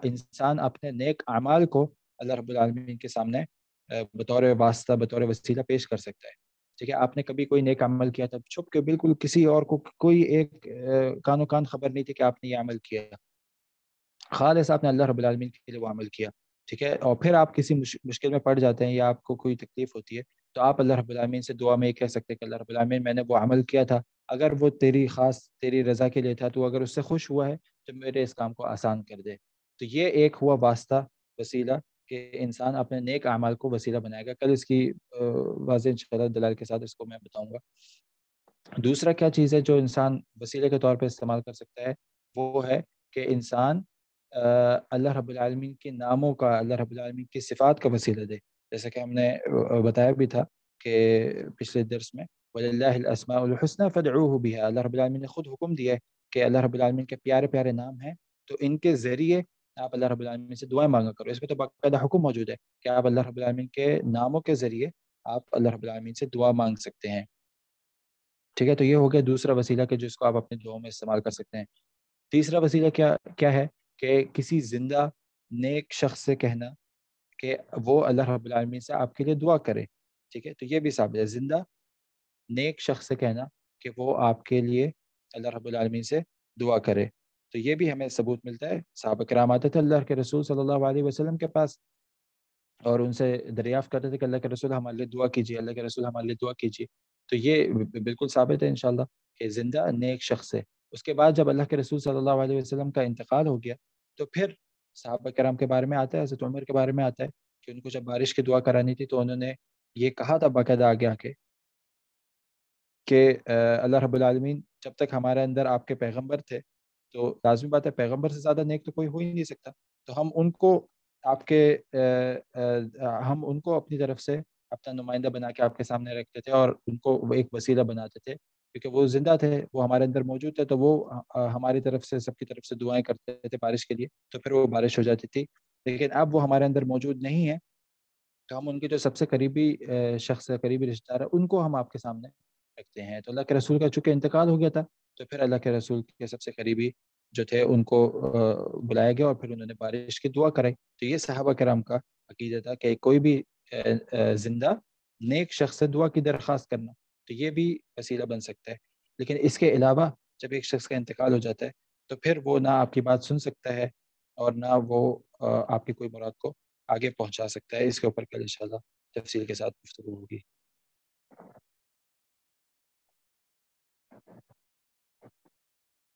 انسان اپنے نیک اعمال کو اللہ رب العالمین کے سامنے بطور واسطہ، بطور وسیلہ پیش کر سکتا ہے. ٹھیک ہے، آپ نے کبھی کوئی نیک عمل کیا تھا چھپ کے، بالکل کسی اور کو کوئی ایک کان و کان خبر نہیں تھی کہ آپ نے یہ عمل کیا، خالص آپ نے اللہ رب العالمین کے لیے وہ عمل کیا. ٹھیک ہے، اور پھر آپ کسی مشکل میں پڑ جاتے ہیں یا آپ کو کوئی تکلیف ہوتی ہے تو آپ اللہ رب العالمین سے دعا میں یہ کہہ سکتے ہیں کہ اللہ رب العالمین میں نے وہ عمل کیا تھا، اگر وہ تیری خاص تیری رضا کے لیے تھا تو اگر اس سے خوش ہوا ہے تو میرے اس کام کو آسان کر دے. تو یہ ایک ہوا واسطہ، وسیلہ، کہ انسان اپنے نیک اعمال کو وسیلہ بنائے گا. کل اس کی واضح انشاءاللہ دلائل کے ساتھ اس کو میں بتاؤں گا. دوسرا کیا چیز ہے جو انسان وسیلے کے طور پہ استعمال کر سکتا ہے، وہ ہے کہ انسان اللہ رب العالمین کے ناموں کا، اللہ رب العالمین کی صفات کا وسیلہ دے. جیسا کہ ہم نے بتایا بھی تھا کہ پچھلے درس میں وَلِلَّهِ الْأَسْمَاءُ الْحُسْنَى فَادْعُوهُ بِهَا، اللہ رب العالمین نے خود حکم دیا ہے کہ اللہ رب العالمین کے پیارے پیارے نام ہیں تو ان کے ذریعے آپ اللہ رب العالمین سے دعائیں مانگا کرو. اس میں تو باقاعدہ حکم موجود ہے کہ آپ اللہ رب العالمین کے ناموں کے ذریعے آپ اللہ رب العالمین سے دعا مانگ سکتے ہیں. ٹھیک ہے، تو یہ ہو گیا دوسرا وسیلہ کہ جس کو آپ اپنے دعاؤں میں استعمال کر سکتے ہیں. تیسرا وسیلہ کیا ہے کہ کسی زندہ نیک شخص سے کہنا کہ وہ اللہ رب العالمین سے آپ کے لیے دعا کرے. ٹھیک ہے، تو یہ بھی ثابت ہے، زندہ نیک شخص سے کہنا کہ وہ آپ کے لیے اللہ رب العالمین سے دعا کرے. تو یہ بھی ہمیں ثبوت ملتا ہے. صحابہ کرام آتے تھے اللہ کے رسول صلی اللہ علیہ وسلم کے پاس اور ان سے دریافت کرتے تھے کہ اللہ کے رسول ہمارے لیے دعا کیجیے، اللہ کے رسول ہمارے لیے دعا کیجیے. تو یہ بالکل ثابت ہے انشاءاللہ کہ زندہ نیک شخص ہے. اس کے بعد جب اللہ کے رسول صلی اللہ علیہ وسلم کا انتقال ہو گیا تو پھر صحابہ کرام کے بارے میں آتا ہے، حضرت عمر کے بارے میں آتا ہے کہ ان کو جب بارش کی دعا کرانی تھی تو انہوں نے یہ کہا تھا باقاعدہ آگے آ کے کہ اللہ رب العالمین جب تک ہمارے اندر آپ کے پیغمبر تھے تو لازمی بات ہے پیغمبر سے زیادہ نیک تو کوئی ہو ہی نہیں سکتا، تو ہم ان کو آپ کے ہم ان کو اپنی طرف سے اپنا نمائندہ بنا کے آپ کے سامنے رکھتے تھے اور ان کو ایک وسیلہ بناتے تھے کیونکہ وہ زندہ تھے، وہ ہمارے اندر موجود تھے، تو وہ ہماری طرف سے سب کی طرف سے دعائیں کرتے تھے بارش کے لیے، تو پھر وہ بارش ہو جاتی تھی. لیکن اب وہ ہمارے اندر موجود نہیں ہے تو ہم ان کے جو سب سے قریبی شخص ہے، قریبی رشتہ دار ہے، ان کو ہم آپ کے سامنے رکھتے ہیں. تو اللہ کے رسول کا چونکہ انتقال ہو گیا تھا تو پھر اللہ کے رسول کے سب سے قریبی جو تھے ان کو بلایا گیا اور پھر انہوں نے بارش کی دعا کرائی. تو یہ صحابہ کرام کا عقیدہ تھا کہ کوئی بھی زندہ نیک شخص سے دعا کی درخواست کرنا تو یہ بھی وسیلہ بن سکتا ہے. لیکن اس کے علاوہ جب ایک شخص کا انتقال ہو جاتا ہے تو پھر وہ نہ آپ کی بات سن سکتا ہے اور نہ وہ آپ کی کوئی مراد کو آگے پہنچا سکتا ہے. اس کے اوپر کل انشاءاللہ تفصیل کے ساتھ گفتگو ہوگی.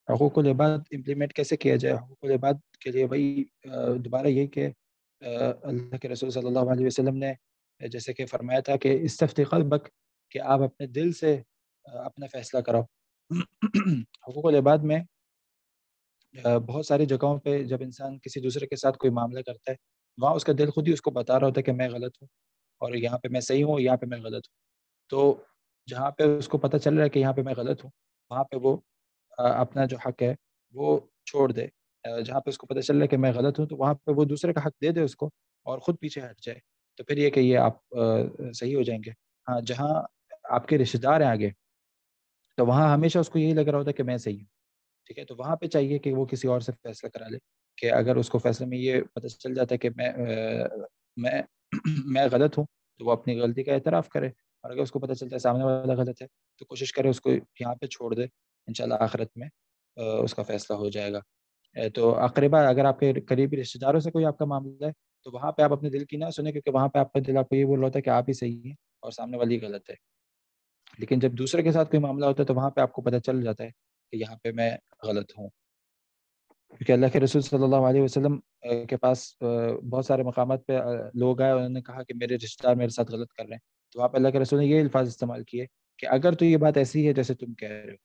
حقوق العباد امپلیمنٹ کیسے کیا جائے؟ حقوق العباد کے لیے وہی دوبارہ یہ کہ اللہ کے رسول صلی اللہ علیہ وسلم نے جیسے کہ فرمایا تھا کہ استفتی قلبک، کہ آپ اپنے دل سے اپنا فیصلہ کراؤ. حقوق العباد میں بہت ساری جگہوں پہ جب انسان کسی دوسرے کے ساتھ کوئی معاملہ کرتا ہے وہاں اس کا دل خود ہی اس کو بتا رہا ہوتا ہے کہ میں غلط ہوں اور یہاں پہ میں صحیح ہوں، یہاں پہ میں غلط ہوں. تو جہاں پہ اس کو پتہ چل رہا ہے کہ یہاں پہ میں غلط ہوں وہاں پہ وہ اپنا جو حق ہے وہ چھوڑ دے. جہاں پہ اس کو پتہ چل رہا ہے کہ میں غلط ہوں تو وہاں پہ وہ دوسرے کا حق دے دے اس کو اور خود پیچھے ہٹ جائے، تو پھر یہ کہ یہ آپ صحیح ہو جائیں گے. ہاں، جہاں آپ کے رشتہ دار ہیں آگے تو وہاں ہمیشہ اس کو یہی لگ رہا ہوتا ہے کہ میں صحیح ہوں. ٹھیک ہے، تو وہاں پہ چاہیے کہ وہ کسی اور سے فیصلہ کرا لے، کہ اگر اس کو فیصلے میں یہ پتہ چل جاتا ہے کہ میں میں غلط ہوں، تو وہ اپنی غلطی کا اعتراف کرے، اور اگر اس کو پتہ چلتا ہے سامنے والا غلط ہے تو کوشش کرے اس کو یہاں پہ چھوڑ دے، انشاءاللہ آخرت میں اس کا فیصلہ ہو جائے گا۔ تو اقربا اگر آپ کے قریبی رشتہ داروں سے کوئی آپ کا معاملہ ہے تو وہاں پہ آپ اپنے دل کی نہ سنیں، کیونکہ وہاں پہ آپ کا دل آپ کو یہ بول رہا ہوتا ہے کہ آپ ہی صحیح ہیں اور سامنے والی غلط ہے۔ لیکن جب دوسرے کے ساتھ کوئی معاملہ ہوتا ہے تو وہاں پہ آپ کو پتہ چل جاتا ہے کہ یہاں پہ میں غلط ہوں، کیونکہ اللہ کے رسول صلی اللہ علیہ وسلم کے پاس بہت سارے مقامات پہ لوگ آئے، انہوں نے کہا کہ میرے رشتہ دار میرے ساتھ غلط کر رہے ہیں، تو وہاں پہ اللہ کے رسول نے یہ الفاظ استعمال کیے کہ اگر تو یہ بات ایسی ہے جیسے تم کہہ رہے ہو،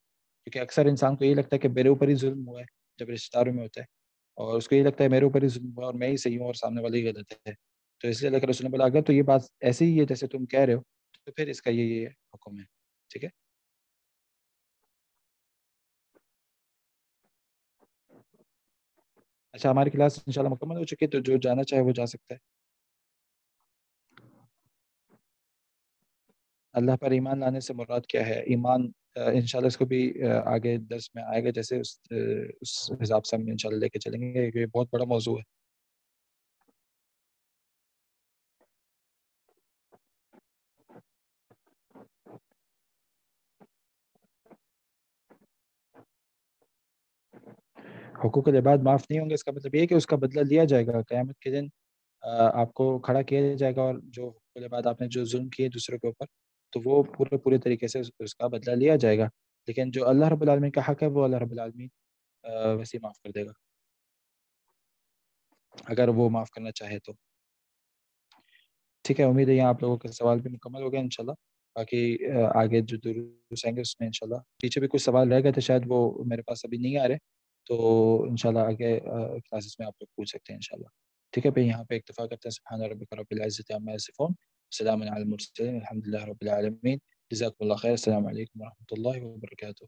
کیونکہ اکثر انسان کو یہ لگتا ہے کہ میرے اوپر ہی ظلم ہوا ہے جب رشتہ داروں میں ہوتا ہے، اور اس کو یہ لگتا ہے میرے اوپر ہی ظلم ہوا اور میں ہی صحیح ہوں اور سامنے والا ہی غلط ہے، تو اس لیے اللہ کے رسول نے بولا اگر تو یہ بات ایسی ہی ہے جیسے تم کہہ رہے ہو تو پھر اس کا یہ حکم ہے، ٹھیک ہے۔ اچھا، ہماری کلاس انشاءاللہ مکمل ہو چکی ہے، تو جو جانا چاہے وہ جا سکتا ہے۔ اللہ پر ایمان لانے سے مراد کیا ہے؟ ایمان انشاءاللہ اس کو بھی آگے درس میں آئے گا، جیسے اس حساب سے ہم انشاءاللہ لے کے چلیں گے، یہ بہت بڑا موضوع ہے۔ حقوق العباد معاف نہیں ہوں گے، اس کا مطلب یہ ہے کہ اس کا بدلہ لیا جائے گا قیامت کے دن، آپ کو کھڑا کیا جائے گا، اور جو حقوق العباد آپ نے جو ظلم کیے دوسروں کے اوپر تو وہ پورے طریقے سے اس کا بدلہ لیا جائے گا، لیکن جو اللہ رب العالمین کا حق ہے وہ اللہ رب العالمین ویسے ہی معاف کر دے گا اگر وہ معاف کرنا چاہے تو۔ ٹھیک ہے، امید ہے یہاں آپ لوگوں کے سوال بھی مکمل ہو گئے انشاءاللہ، باقی آگے جو دروس آئیں گے اس میں انشاءاللہ پیچھے بھی کچھ سوال رہ گئے تھے شاید وہ میرے پاس ابھی نہیں آ رہے، تو انشاءاللہ آگے کلاسز میں آپ لوگ پوچھ سکتے ہیں انشاءاللہ۔ ٹھیک ہے، پہ یہاں پہ اکتفا کرتے ہیں۔ سبحان ربک رب العزت عما یصفون، سلام علی المرسلین، الحمد للہ رب العالمین، جزاکم اللہ خیر، السلام علیکم ورحمۃ اللہ وبرکاتہ۔